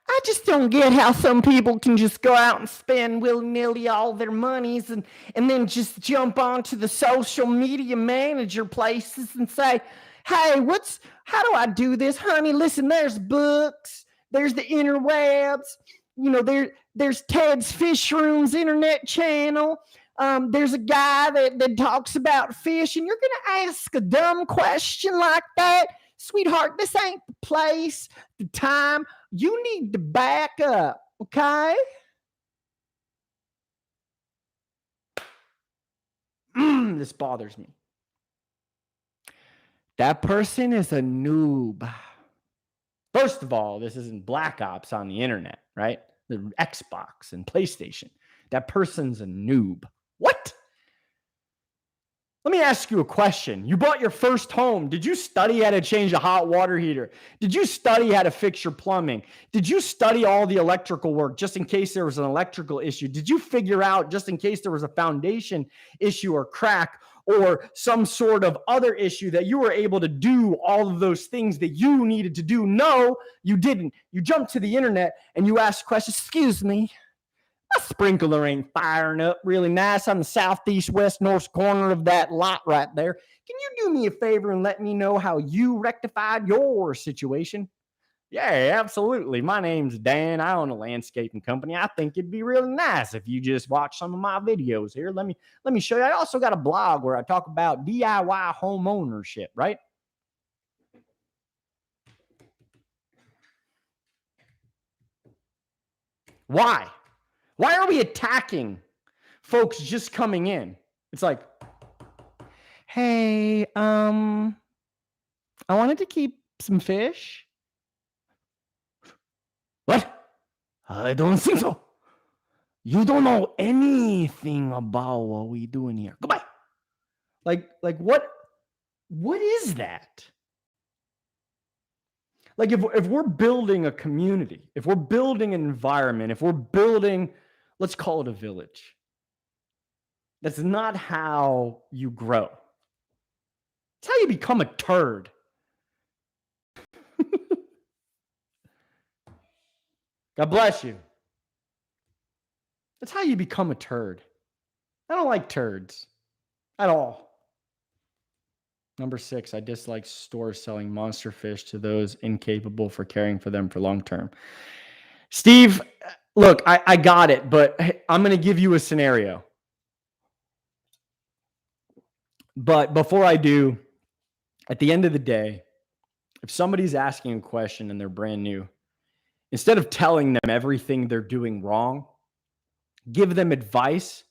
I just don't get how some people can just go out and spend willy-nilly all their monies and then just jump onto the social media manager places and say, hey, how do I do this? Honey, listen, there's books, there's the interwebs, you know, there's Ted's Fish Room's internet channel. There's a guy that talks about fish, and you're going to ask a dumb question like that? Sweetheart, this ain't the place, the time. You need to back up, okay? This bothers me. That person is a noob. First of all, this isn't Black Ops on the internet, right? The Xbox and PlayStation. That person's a noob. What? Let me ask you a question. You bought your first home. Did you study how to change a hot water heater? Did you study how to fix your plumbing? Did you study all the electrical work just in case there was an electrical issue? Did you figure out just in case there was a foundation issue or crack or some sort of other issue that you were able to do all of those things that you needed to do? No, you didn't. You jumped to the internet and you asked questions. Excuse me. My sprinkler ain't firing up really nice on the southeast west north corner of that lot right there. Can you do me a favor and let me know how you rectified your situation? Yeah, absolutely. My name's Dan. I own a landscaping company. I think it'd be really nice if you just watch some of my videos here. Let me show you. I also got a blog where I talk about DIY home ownership, right? Why? Why are we attacking folks just coming in? It's like, hey, I wanted to keep some fish. What? I don't think so. You don't know anything about what we doing here. Goodbye. Like what is that? Like if we're building a community, if we're building an environment, if we're building, let's call it a village. That's not how you grow. It's how you become a turd. God bless you. That's how you become a turd. I don't like turds at all. Number 6, I dislike stores selling monster fish to those incapable for caring for them for long term. Steve, look, I got it, but I'm going to give you a scenario. But before I do, at the end of the day, if somebody's asking a question and they're brand new, instead of telling them everything they're doing wrong, give them advice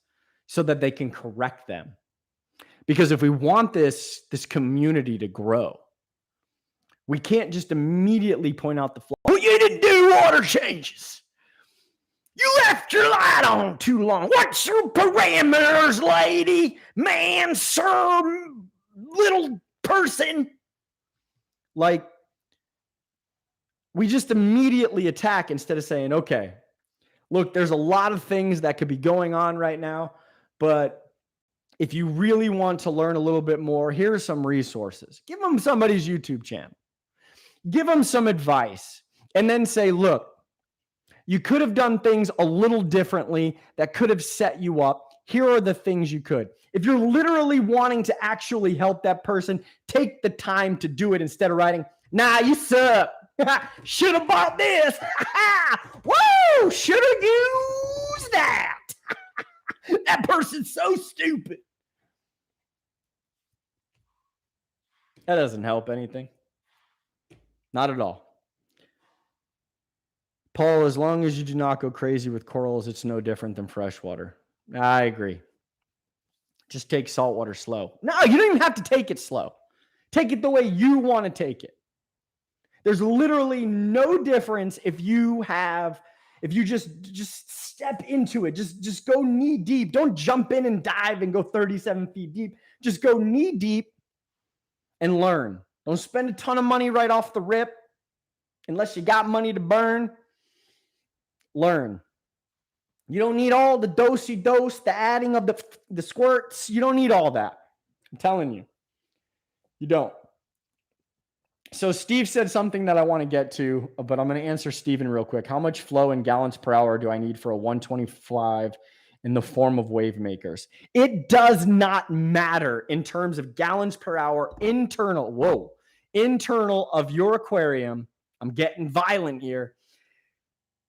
so that they can correct them. Because if we want this community to grow, we can't just immediately point out the flaw. Well, you didn't do water changes. You left your light on too long. What's your parameters, lady, man, sir, little person? Like, we just immediately attack instead of saying, okay, look, there's a lot of things that could be going on right now, but if you really want to learn a little bit more, here are some resources. Give them somebody's YouTube channel. Give them some advice, and then say, look, you could have done things a little differently that could have set you up. Here are the things you could. If you're literally wanting to actually help that person, take the time to do it instead of writing, nah, you suck. Should have bought this. Woo! Should have used that. That person's so stupid. That doesn't help anything. Not at all. Paul, as long as you do not go crazy with corals, it's no different than freshwater. I agree. Just take saltwater slow. No, you don't even have to take it slow. Take it the way you want to take it. There's literally no difference if you just step into it. Just go knee deep. Don't jump in and dive and go 37 feet deep. Just go knee deep and learn. Don't spend a ton of money right off the rip unless you got money to burn. Learn. You don't need all the dosey-dose, the adding of the squirts. You don't need all that. I'm telling you. You don't. So Steve said something that I want to get to, but I'm going to answer Steven real quick. How much flow in gallons per hour do I need for a 125 in the form of wave makers? It does not matter in terms of gallons per hour internal of your aquarium. I'm getting violent here.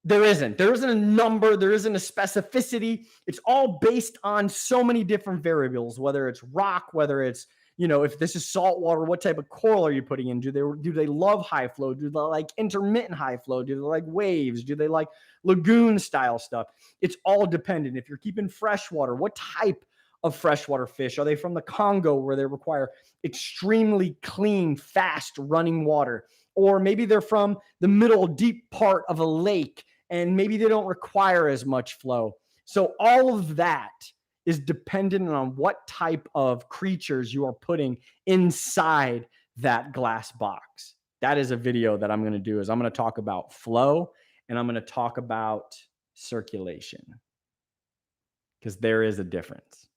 There isn't a number. There isn't a specificity. It's all based on so many different variables, whether it's rock, whether it's, if this is saltwater, what type of coral are you putting in? Do they love high flow? Do they like intermittent high flow? Do they like waves? Do they like lagoon style stuff? It's all dependent. If you're keeping freshwater, what type of freshwater fish? Are they from the Congo where they require extremely clean, fast running water? Or maybe they're from the middle deep part of a lake and maybe they don't require as much flow. So all of that is dependent on what type of creatures you are putting inside that glass box. That is a video that I'm going to do. I'm going to talk about flow and I'm going to talk about circulation because there is a difference.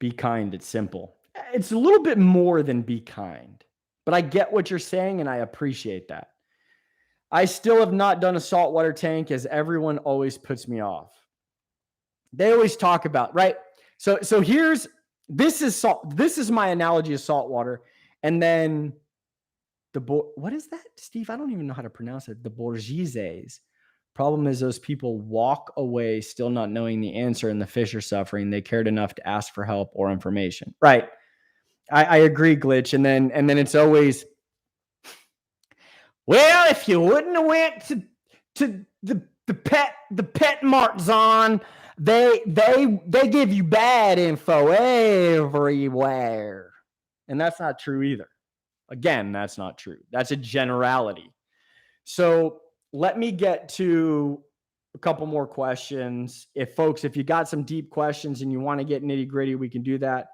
Be kind. It's simple. It's a little bit more than be kind, but I get what you're saying and I appreciate that. I still have not done a saltwater tank as everyone always puts me off. They always talk about, right? So this is my analogy of saltwater. And then what is that, Steve? I don't even know how to pronounce it. The Borgises. Problem is those people walk away still not knowing the answer and the fish are suffering. They cared enough to ask for help or information. Right. I agree, Glitch. And then it's always, well, if you wouldn't have went to the pet marts on, they give you bad info everywhere. And that's not true either. Again, that's not true. That's a generality. So let me get to a couple more questions. If you got some deep questions and you want to get nitty gritty, we can do that.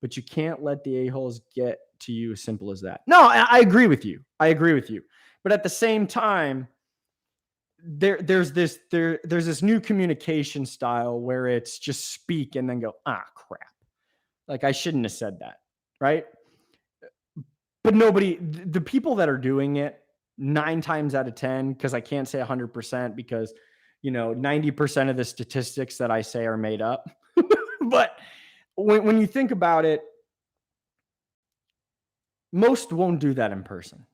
But you can't let the a-holes get to you as simple as that. No, I agree with you. But at the same time, there's this new communication style where it's just speak and then go, crap. Like I shouldn't have said that, right? But the people that are doing it 9 times out of 10, because I can't say 100% because, 90% of the statistics that I say are made up. But when you think about it, most won't do that in person.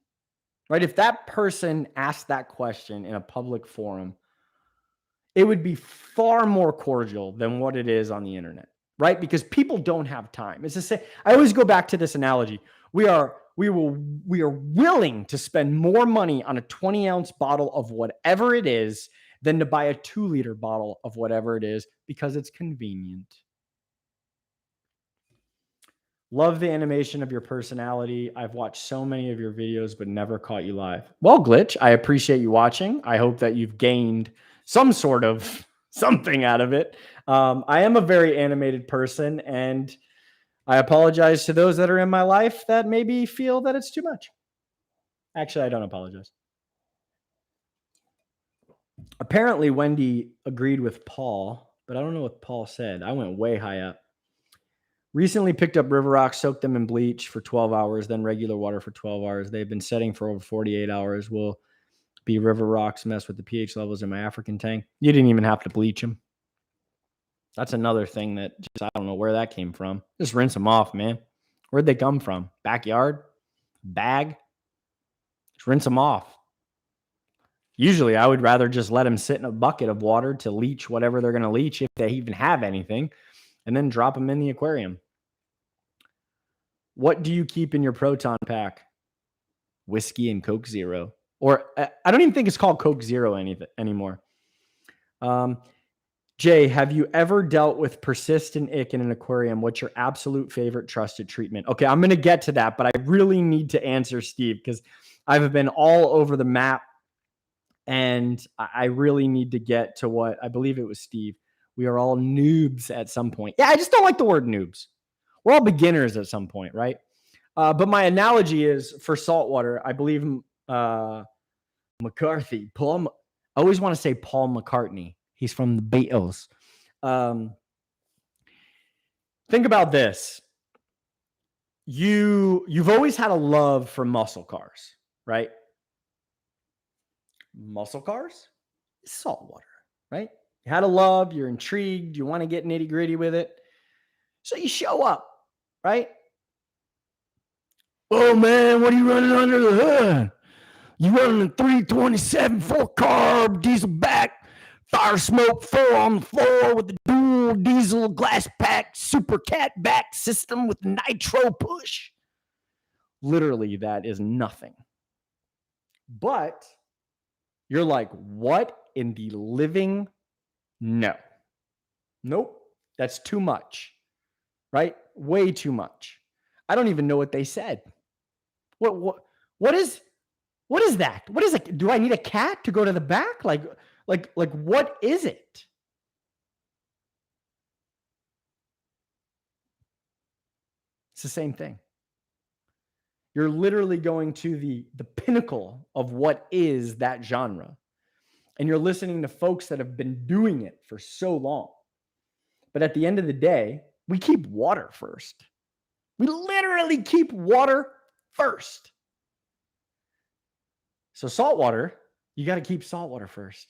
Right? If that person asked that question in a public forum, it would be far more cordial than what it is on the internet, right? Because people don't have time. It's the same. I always go back to this analogy. We are willing to spend more money on a 20-ounce bottle of whatever it is than to buy a 2-liter bottle of whatever it is because it's convenient. Love the animation of your personality. I've watched so many of your videos, but never caught you live. Well, Glitch, I appreciate you watching. I hope that you've gained some sort of something out of it. I am a very animated person, and I apologize to those that are in my life that maybe feel that it's too much. Actually, I don't apologize. Apparently, Wendy agreed with Paul, but I don't know what Paul said. I went way high up. Recently picked up river rocks, soaked them in bleach for 12 hours, then regular water for 12 hours. They've been setting for over 48 hours. Will be river rocks mess with the pH levels in my African tank? You didn't even have to bleach them. That's another thing that just, I don't know where that came from. Just rinse them off, man. Where'd they come from? Backyard? Bag? Just rinse them off. Usually I would rather just let them sit in a bucket of water to leach whatever they're going to leach, if they even have anything, and then drop them in the aquarium. What do you keep in your proton pack? Whiskey and Coke Zero. Or I don't even think it's called Coke Zero anymore. Jay, have you ever dealt with persistent ick in an aquarium? What's your absolute favorite trusted treatment? Okay, I'm going to get to that, but I really need to answer Steve because I've been all over the map, and I really need to get to what I believe it was Steve. We are all noobs at some point. Yeah, I just don't like the word noobs. We're all beginners at some point, right? But my analogy is for saltwater. I believe McCarthy, I always want to say Paul McCartney. He's from the Beatles. Think about this. You've always had a love for muscle cars, right? Muscle cars, saltwater, right? You had a love, you're intrigued, you want to get nitty gritty with it. So you show up, right? Oh man, what are you running under the hood? You running a 327 4 carb diesel back, fire smoke 4 on the floor with the dual diesel glass pack super cat back system with nitro push. Literally, that is nothing. But you're like, what in the living? No. Nope. That's too much, right? Way too much. I don't even know what they said. What is that? What is it? Do I need a cat to go to the back? Like what is it? It's the same thing. You're literally going to the pinnacle of what is that genre. And you're listening to folks that have been doing it for so long. But at the end of the day, we keep water first. We literally keep water first. So saltwater, you got to keep saltwater first.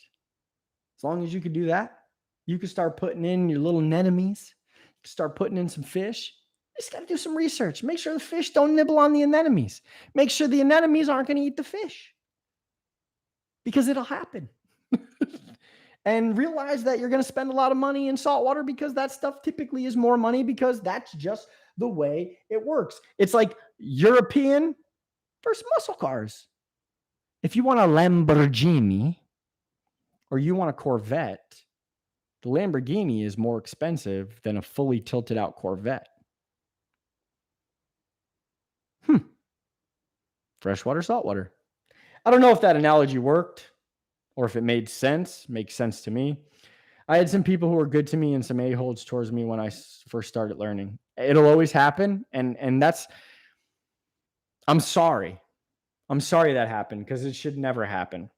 As long as you can do that, you can start putting in your little anemones. Start putting in some fish. You just got to do some research. Make sure the fish don't nibble on the anemones. Make sure the anemones aren't going to eat the fish. Because it'll happen. And realize that you're going to spend a lot of money in saltwater because that stuff typically is more money because that's just the way it works. It's like European versus muscle cars. If you want a Lamborghini or you want a Corvette, the Lamborghini is more expensive than a fully tilted out Corvette. Freshwater, saltwater. I don't know if that analogy worked or if it made sense. Makes sense to me. I had some people who were good to me and some a-holes towards me when I first started learning. It'll always happen. And that's, I'm sorry. I'm sorry that happened because it should never happen.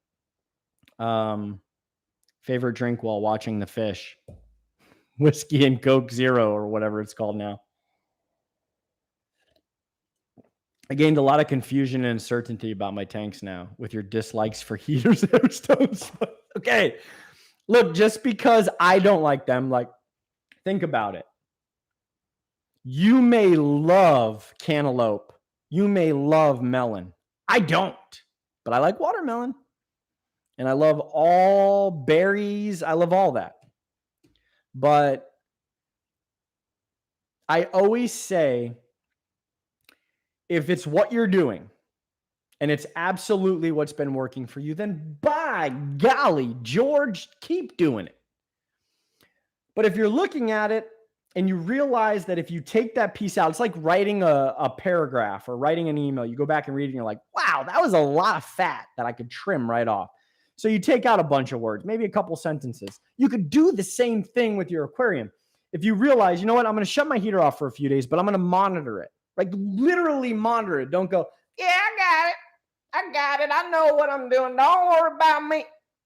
Favorite drink while watching the fish? Whiskey and Coke Zero or whatever it's called now. I gained a lot of confusion and uncertainty about my tanks now with your dislikes for heaters and airstones. Okay. Look, just because I don't like them, like, think about it. You may love cantaloupe. You may love melon. I don't, but I like watermelon. And I love all berries. I love all that. But I always say, if it's what you're doing and it's absolutely what's been working for you, then by golly, George, keep doing it. But if you're looking at it and you realize that if you take that piece out, it's like writing a paragraph or writing an email. You go back and read it and you're like, wow, that was a lot of fat that I could trim right off. So you take out a bunch of words, maybe a couple sentences. You could do the same thing with your aquarium. If you realize, you know what, I'm going to shut my heater off for a few days, but I'm going to monitor it. Like literally monitor it. Don't go, yeah, I got it. I know what I'm doing. Don't worry about me.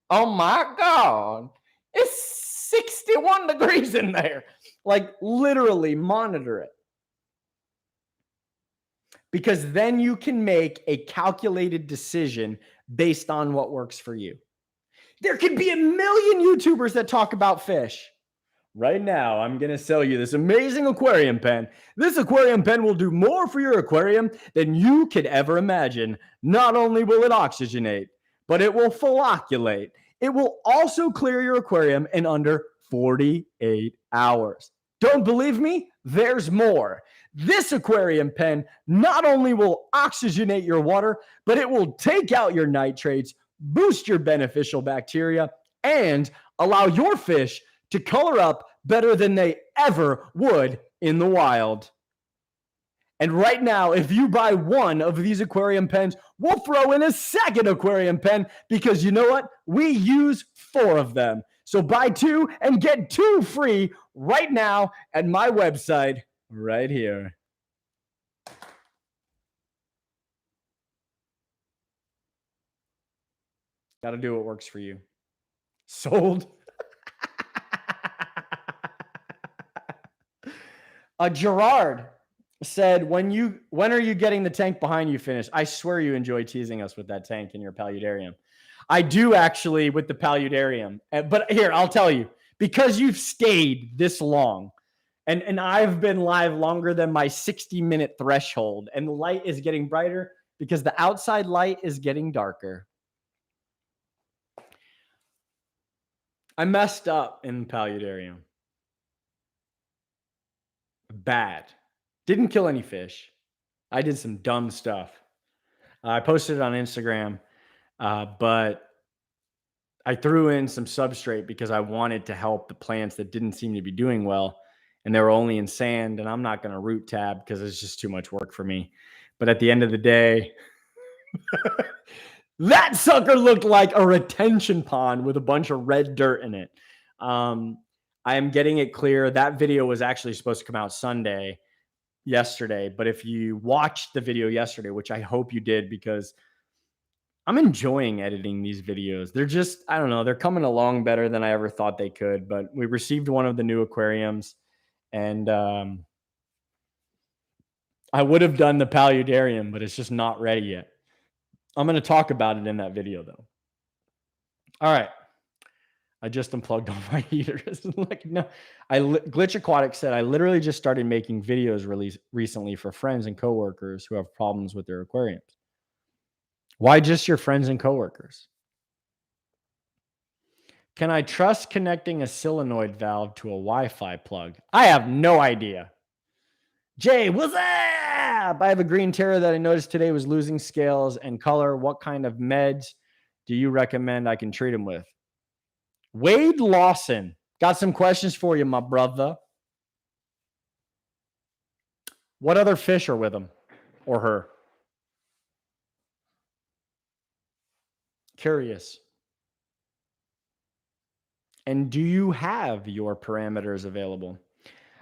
Oh my God. It's 61 degrees in there. Like literally monitor it. Because then you can make a calculated decision based on what works for you. There could be a million YouTubers that talk about fish. Right now, I'm going to sell you this amazing aquarium pen. This aquarium pen will do more for your aquarium than you could ever imagine. Not only will it oxygenate, but it will flocculate. It will also clear your aquarium in under 48 hours. Don't believe me? There's more. This aquarium pen not only will oxygenate your water, but it will take out your nitrates, boost your beneficial bacteria, and allow your fish to color up better than they ever would in the wild. And right now, if you buy one of these aquarium pens, we'll throw in a second aquarium pen because you know what? We use 4 of them. So buy 2 and get 2 free right now at my website right here. Got to do what works for you. Sold. Gerard said, when are you getting the tank behind you finished? I swear you enjoy teasing us with that tank in your paludarium. I do actually with the paludarium. But here, I'll tell you, because you've stayed this long, and I've been live longer than my 60-minute threshold, and the light is getting brighter because the outside light is getting darker. I messed up in the paludarium. Bad. Didn't kill any fish. I did some dumb stuff. I posted it on Instagram, but I threw in some substrate because I wanted to help the plants that didn't seem to be doing well, and they were only in sand, and I'm not going to root tab because it's just too much work for me. But at the end of the day, that sucker looked like a retention pond with a bunch of red dirt in it. I am getting it clear. That video was actually supposed to come out yesterday. But if you watched the video yesterday, which I hope you did, because I'm enjoying editing these videos. They're just, I don't know, they're coming along better than I ever thought they could. But we received one of the new aquariums, and I would have done the paludarium, but it's just not ready yet. I'm going to talk about it in that video, though. All right. I just unplugged all my heaters. Like, no, Glitch Aquatic said, I literally just started making videos recently for friends and coworkers who have problems with their aquariums. Why just your friends and coworkers? Can I trust connecting a solenoid valve to a Wi-Fi plug? I have no idea. Jay, what's up? I have a green terror that I noticed today was losing scales and color. What kind of meds do you recommend I can treat him with? Wade Lawson, got some questions for you, my brother. What other fish are with him or her? Curious. And do you have your parameters available?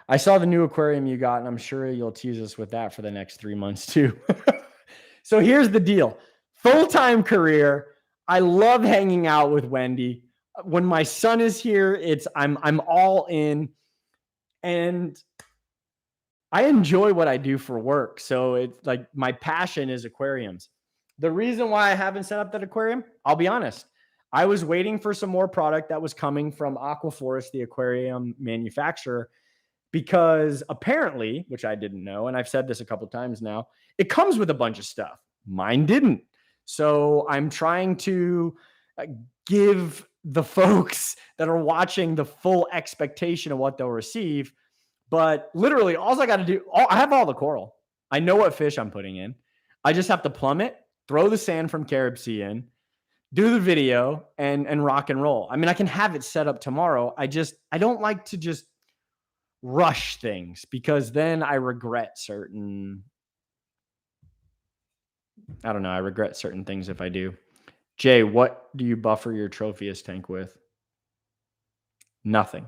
I saw the new aquarium you got, and I'm sure you'll tease us with that for the next 3 months too. So here's the deal. Full-time career. I love hanging out with Wendy. When my son is here, I'm all in, and I enjoy what I do for work. So it's like my passion is aquariums. The reason why I haven't set up that aquarium, I'll be honest, I was waiting for some more product that was coming from Aquaforest, the aquarium manufacturer, because apparently, which I didn't know, and I've said this a couple of times now, it comes with a bunch of stuff. Mine didn't. So I'm trying to give the folks that are watching the full expectation of what they'll receive. But literally, all I got to do, I have all the coral. I know what fish I'm putting in. I just have to plumb it throw the sand from Carib Sea in, do the video, and rock and roll. I mean, I can have it set up tomorrow. I don't like to just rush things because then I regret certain things if I do. Jay, what do you buffer your Tropheus tank with? Nothing.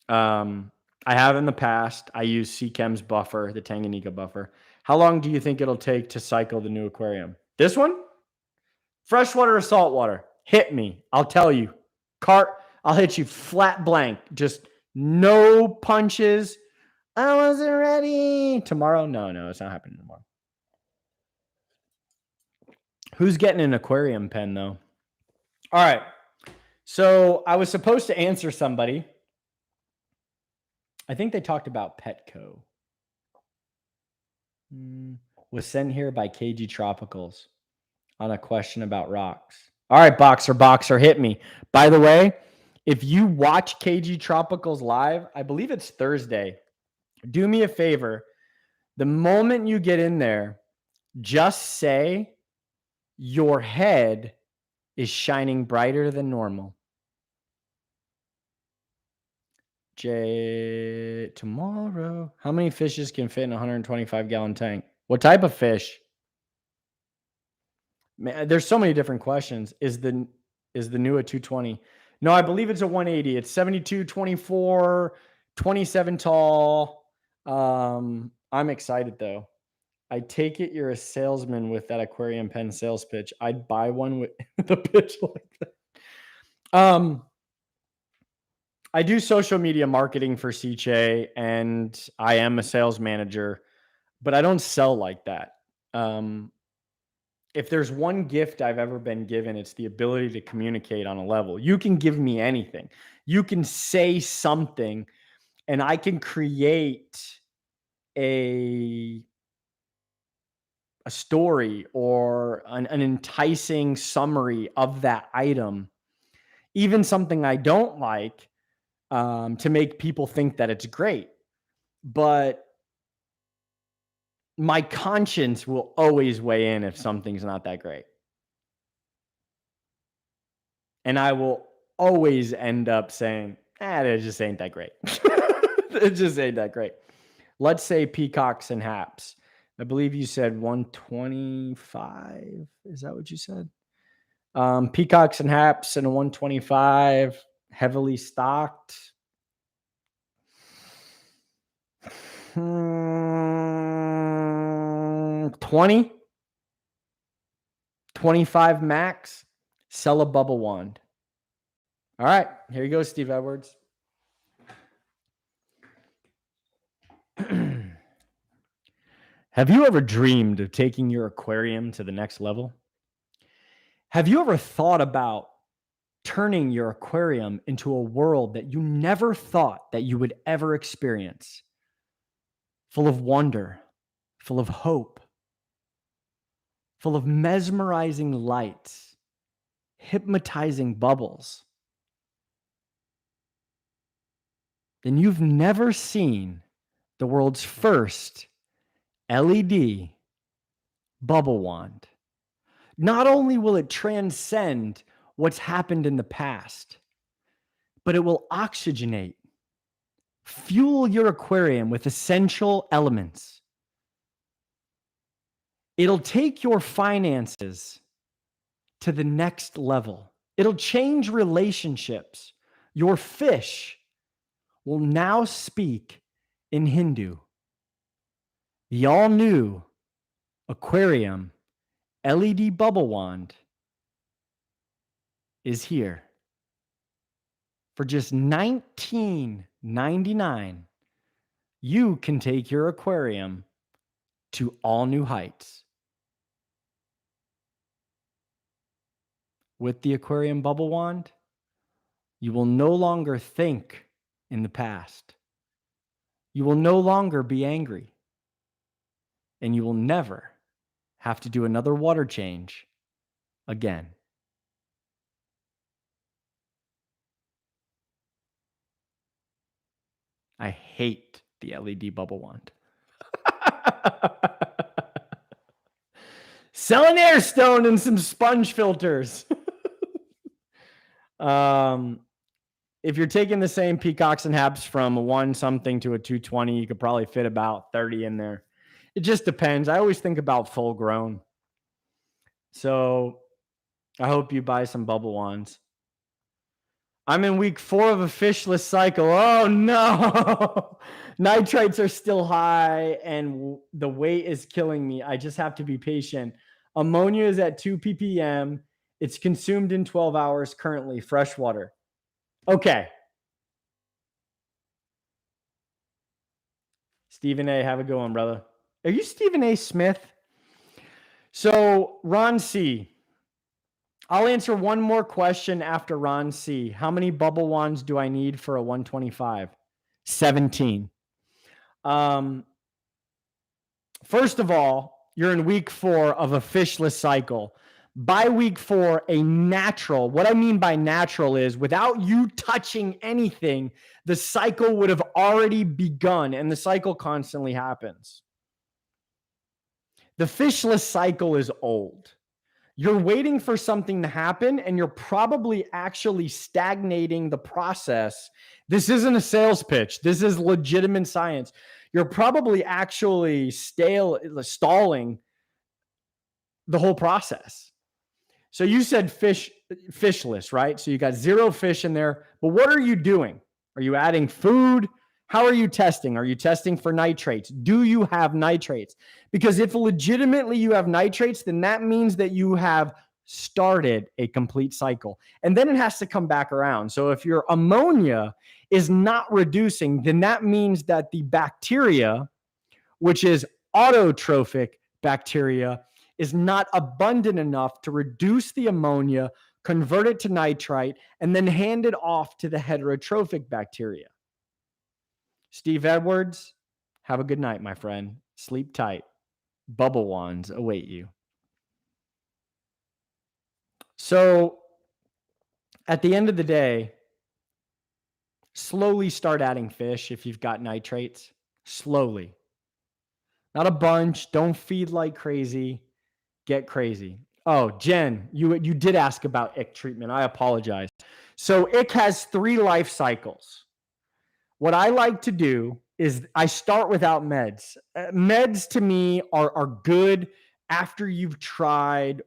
I have in the past. I use Seachem's buffer, the Tanganyika buffer. How long do you think it'll take to cycle the new aquarium? This one? Freshwater or saltwater? Hit me. I'll tell you. I'll hit you flat blank. Just no punches. I wasn't ready. Tomorrow? No, it's not happening tomorrow. Who's getting an aquarium pen, though? All right. So I was supposed to answer somebody. I think they talked about Petco. Was sent here by KG Tropicals on a question about rocks. All right, Boxer, hit me. By the way, if you watch KG Tropicals live, I believe it's Thursday, do me a favor. The moment you get in there, just say your head is shining brighter than normal. Jay, tomorrow. How many fishes can fit in a 125-gallon tank? What type of fish? Man, there's so many different questions. Is the new a 220? No, I believe it's a 180. It's 72, 24, 27 tall. I'm excited though. I take it you're a salesman with that aquarium pen sales pitch. I'd buy one with the pitch like that. I do social media marketing for CJ, and I am a sales manager, but I don't sell like that. If there's one gift I've ever been given, it's the ability to communicate on a level. You can give me anything. You can say something, and I can create a story or an enticing summary of that item, even something I don't like, to make people think that it's great. But my conscience will always weigh in if something's not that great. And I will always end up saying, it just ain't that great. It just ain't that great. Let's say peacocks and haps. I believe you said 125. Is that what you said? Peacocks and haps and a 125, heavily stocked. 20, 25 max. Sell a bubble wand. All right, here you go, Steve Edwards. Have you ever dreamed of taking your aquarium to the next level? Have you ever thought about turning your aquarium into a world that you never thought that you would ever experience? Full of wonder, full of hope, full of mesmerizing lights, hypnotizing bubbles. Then you've never seen the world's first LED bubble wand. Not only will it transcend what's happened in the past, but it will oxygenate, fuel your aquarium with essential elements. It'll take your finances to the next level. It'll change relationships. Your fish will now speak in Hindu. The all-new Aquarium LED bubble wand is here. For just $19.99, you can take your aquarium to all new heights. With the Aquarium bubble wand, you will no longer think in the past. You will no longer be angry. And you will never have to do another water change again. I hate the LED bubble wand. Sell an air stone and some sponge filters. If you're taking the same peacocks and haps from a 1 something to a 220, you could probably fit about 30 in there. It just depends. I always think about full grown. So I hope you buy some bubble wands. I'm in week 4 of a fishless cycle. Oh no. Nitrates are still high and the weight is killing me. I just have to be patient. Ammonia is at 2 ppm. It's consumed in 12 hours currently, fresh water. Okay. Stephen A., have a good one, brother. Are you Stephen A. Smith? So, Ron C., I'll answer one more question after Ron C. How many bubble wands do I need for a 125? 17. First of all, you're in week 4 of a fishless cycle. By week 4, a natural, what I mean by natural is without you touching anything, the cycle would have already begun, and the cycle constantly happens. The fishless cycle is old. You're waiting for something to happen, and you're probably actually stagnating the process. This isn't a sales pitch. This is legitimate science. You're probably actually stalling the whole process. So you said fishless, right? So you got 0 fish in there, but what are you doing? Are you adding food? How are you testing? Are you testing for nitrates? Do you have nitrates? Because if legitimately you have nitrates, then that means that you have started a complete cycle. And then it has to come back around. So if your ammonia is not reducing, then that means that the bacteria, which is autotrophic bacteria, is not abundant enough to reduce the ammonia, convert it to nitrite, and then hand it off to the heterotrophic bacteria. Steve Edwards, have a good night, my friend. Sleep tight. Bubble wands await you. So at the end of the day, slowly start adding fish if you've got nitrates. Slowly. Not a bunch. Don't feed like crazy. Get crazy. Oh, Jen, you did ask about ick treatment. I apologize. So ick has 3 life cycles. What I like to do is I start without meds. Meds to me are good after you've tried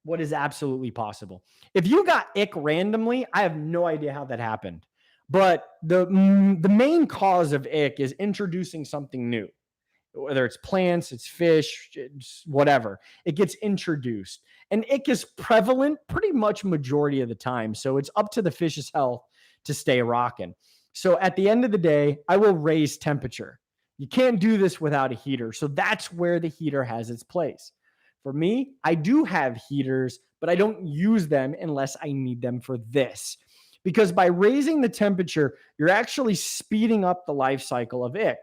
what is absolutely possible. If you got ick randomly, I have no idea how that happened. But the main cause of ick is introducing something new. Whether it's plants, it's fish, it's whatever. It gets introduced. And ick is prevalent pretty much majority of the time. So it's up to the fish's health to stay rocking. So at the end of the day, I will raise temperature. You can't do this without a heater. So that's where the heater has its place. For me, I do have heaters, but I don't use them unless I need them for this. Because by raising the temperature, you're actually speeding up the life cycle of ick.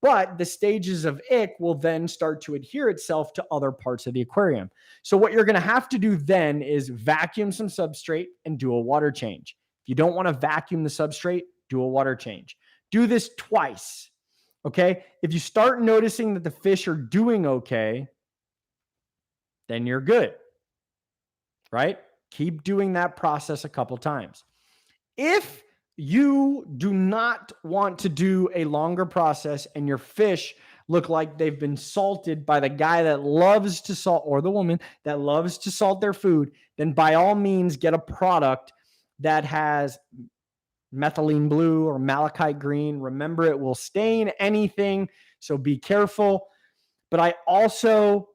But the stages of ick will then start to adhere itself to other parts of the aquarium. So what you're going to have to do then is vacuum some substrate and do a water change. If you don't want to vacuum the substrate, do a water change. Do this twice. Okay. If you start noticing that the fish are doing okay, then you're good. Right? Keep doing that process a couple times. If you do not want to do a longer process and your fish look like they've been salted by the guy that loves to salt, or the woman that loves to salt their food, then by all means get a product that has methylene blue or malachite green. Remember, it will stain anything, so be careful. But I also,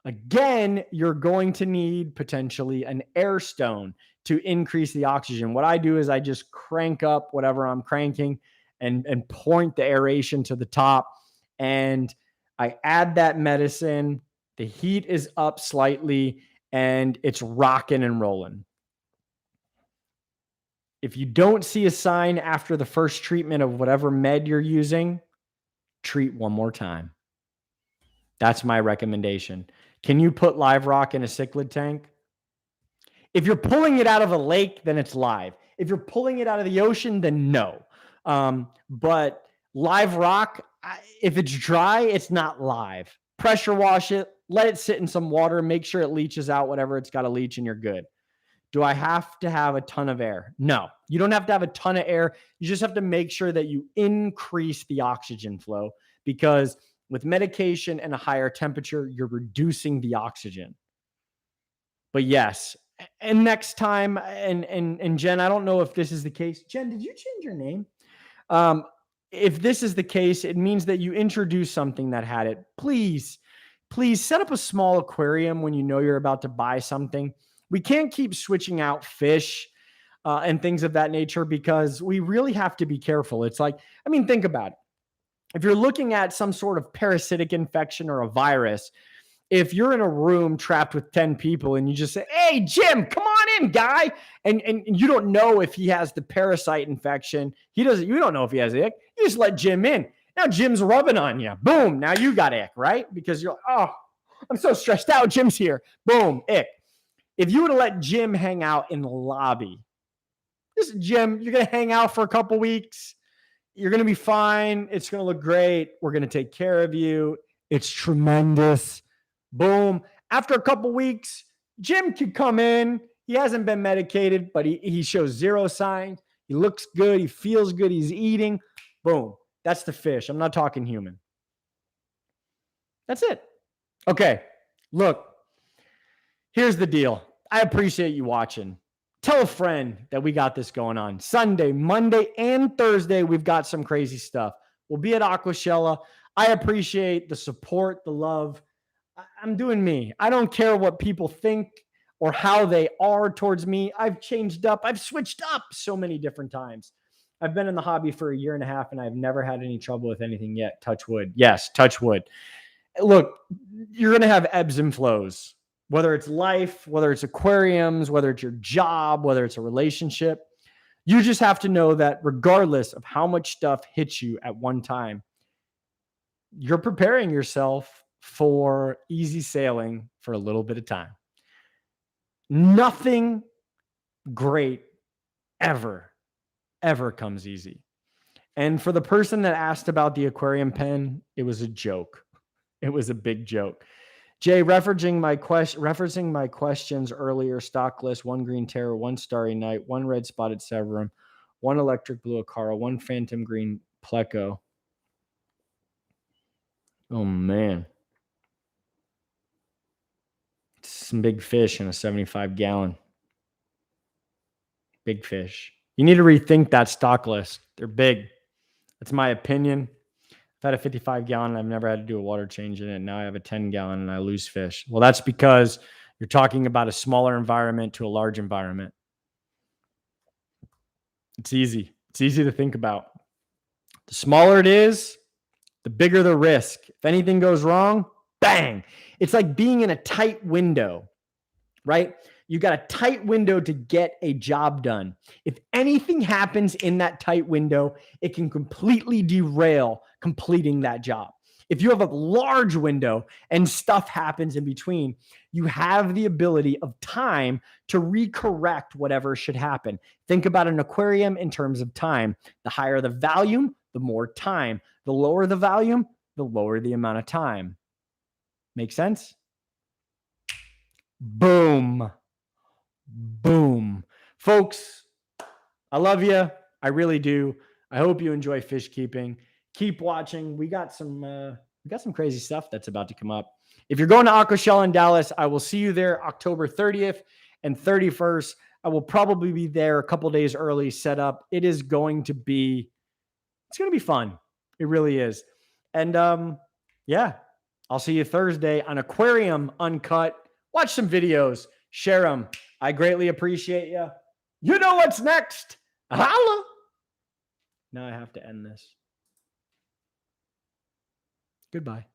again, you're going to need potentially an air stone to increase the oxygen. What I do is I just crank up whatever I'm cranking and point the aeration to the top. And I add that medicine. The heat is up slightly and it's rocking and rolling. If you don't see a sign after the first treatment of whatever med you're using, treat one more time. That's my recommendation. Can you put live rock in a cichlid tank? If you're pulling it out of a lake, then it's live. If you're pulling it out of the ocean, then no. But live rock, if it's dry, it's not live. Pressure wash it, let it sit in some water, make sure it leaches out whatever it's got to leach, and you're good. Do I have to have a ton of air? No, you don't have to have a ton of air. You just have to make sure that you increase the oxygen flow, because with medication and a higher temperature, you're reducing the oxygen. But yes, and next time, and Jen, I don't know if this is the case. Jen, did you change your name? If this is the case, it means that you introduced something that had it. Please set up a small aquarium when you know you're about to buy something. We can't keep switching out fish and things of that nature, because we really have to be careful. It's like, I mean, think about it. If you're looking at some sort of parasitic infection or a virus, if you're in a room trapped with 10 people and you just say, hey, Jim, come on in, guy. And you don't know if he has the parasite infection. You don't know if he has ick. You just let Jim in. Now Jim's rubbing on you. Boom. Now you got ick, right? Because you're like, oh, I'm so stressed out. Jim's here. Boom, ick. If you would have let Jim hang out in the lobby, just Jim, you're going to hang out for a couple weeks. You're going to be fine. It's going to look great. We're going to take care of you. It's tremendous. Boom. After a couple weeks, Jim could come in. He hasn't been medicated, but he shows zero signs. He looks good. He feels good. He's eating. Boom. That's the fish. I'm not talking human. That's it. Okay. Look, here's the deal. I appreciate you watching. Tell a friend that we got this going on. Sunday, Monday, and Thursday, we've got some crazy stuff. We'll be at Aquashella. I appreciate the support, the love. I'm doing me. I don't care what people think or how they are towards me. I've changed up. I've switched up so many different times. I've been in the hobby for 1.5 years, and I've never had any trouble with anything yet. Touch wood. Yes, touch wood. Look, you're going to have ebbs and flows, whether it's life, whether it's aquariums, whether it's your job, whether it's a relationship. You just have to know that regardless of how much stuff hits you at one time, you're preparing yourself for easy sailing for a little bit of time. Nothing great ever comes easy. And for the person that asked about the aquarium pen, it was a joke. It was a big joke. Jay, referencing my questions earlier, stock list: 1 green terror, 1 starry night, 1 red spotted severum, 1 electric blue acara, 1 phantom green pleco. Oh man. Some big fish in a 75-gallon. Big fish. You need to rethink that stock list. They're big. That's my opinion. I've had a 55-gallon and I've never had to do a water change in it. Now I have a 10-gallon and I lose fish. Well, that's because you're talking about a smaller environment to a large environment. It's easy. It's easy to think about. The smaller it is, the bigger the risk. If anything goes wrong, bang. It's like being in a tight window, right? You got a tight window to get a job done. If anything happens in that tight window, it can completely derail completing that job. If you have a large window and stuff happens in between, you have the ability of time to recorrect whatever should happen. Think about an aquarium in terms of time. The higher the volume, the more time. The lower the volume, the lower the amount of time. Make sense? Boom. Boom. Folks, I love you. I really do. I hope you enjoy fish keeping. Keep watching. We got some crazy stuff that's about to come up. If you're going to Aquashella in Dallas, I will see you there October 30th and 31st. I will probably be there a couple days early, set up. It's going to be fun. It really is. And yeah, I'll see you Thursday on Aquarium Uncut. Watch some videos, share them. I greatly appreciate you. You know what's next. Holla. Now I have to end this. Goodbye.